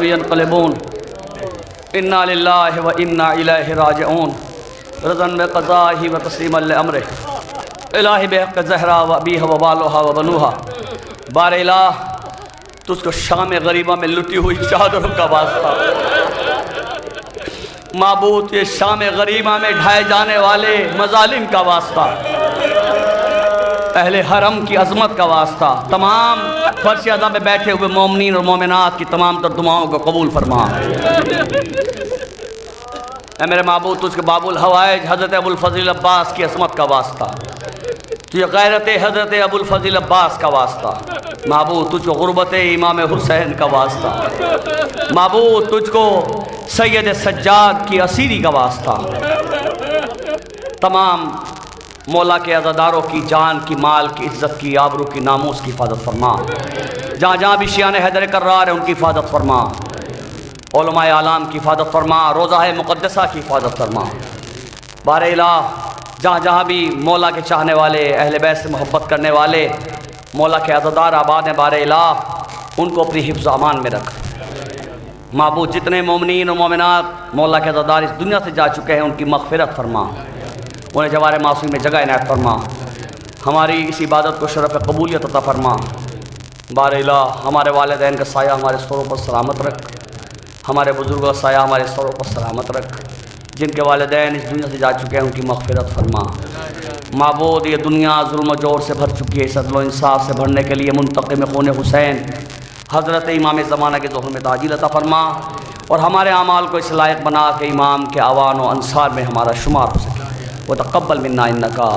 ينقلبون انا للہ و انا الیہ راجعون رضا بقضائہ و تسلیما لامرہ الہ بحق زہرا و ابیہ و بالوہا و بنوہا۔ بار الہ تجھ کو شام غریبہ میں لٹی ہوئی چادروں کا واسطہ، معبود یہ شام غریبہ میں ڈھائے جانے والے مظالم کا واسطہ، اہل حرم کی عظمت کا واسطہ، تمام فرش ادا میں بیٹھے ہوئے مومنین اور مومنات کی تمام تر دعاؤں کو قبول فرما۔ اے میرے معبود تجھ کے باب الحوائج حضرت ابو الفضل عباس کی عظمت کا واسطہ، تجھے غیرت حضرت ابو الفضل عباس کا واسطہ، معبود تجھ کو غربت امام حسین کا واسطہ، معبود تجھ کو سید سجاد کی اسیری کا واسطہ، تمام مولا کے عزاداروں کی جان کی، مال کی، عزت کی، آبرو کی، ناموس کی حفاظت فرما۔ جہاں جہاں بھی شیعان حیدر کرار ہیں ان کی حفاظت فرما، علماء اعلام کی حفاظت فرما، روضہ مقدسہ کی حفاظت فرما۔ بار الہ جہاں جہاں بھی مولا کے چاہنے والے، اہل بیت سے محبت کرنے والے مولا کے عزادار آباد ہیں، بار الہ ان کو اپنی حفظ و امان میں رکھ۔ معبود جتنے مومنین و مومنات مولا کے عزادار اس دنیا سے جا چکے ہیں ان کی مغفرت فرما، انہیں جوار معصوم میں جگہ عنایت فرما، ہماری اس عبادت کو شرف قبولیت عطا فرما۔ بار الہ ہمارے والدین کا سایہ ہمارے سروں پر سلامت رکھ، ہمارے بزرگوں کا سایہ ہمارے سروں پر سلامت رکھ، جن کے والدین اس دنیا سے جا چکے ہیں ان کی مغفرت فرما۔ معبود یہ دنیا ظلم و جور سے بھر چکی ہے، اس عدل و انصاف سے بھرنے کے لیے منتقم خون حسین حضرت امام زمانہ کے ظہور میں تعجیل عطا فرما، اور ہمارے اعمال کو اس لائق بنا کہ امام کے اعوان و انصار میں ہمارا شمار ہو سکے۔ وتقبل منا انکا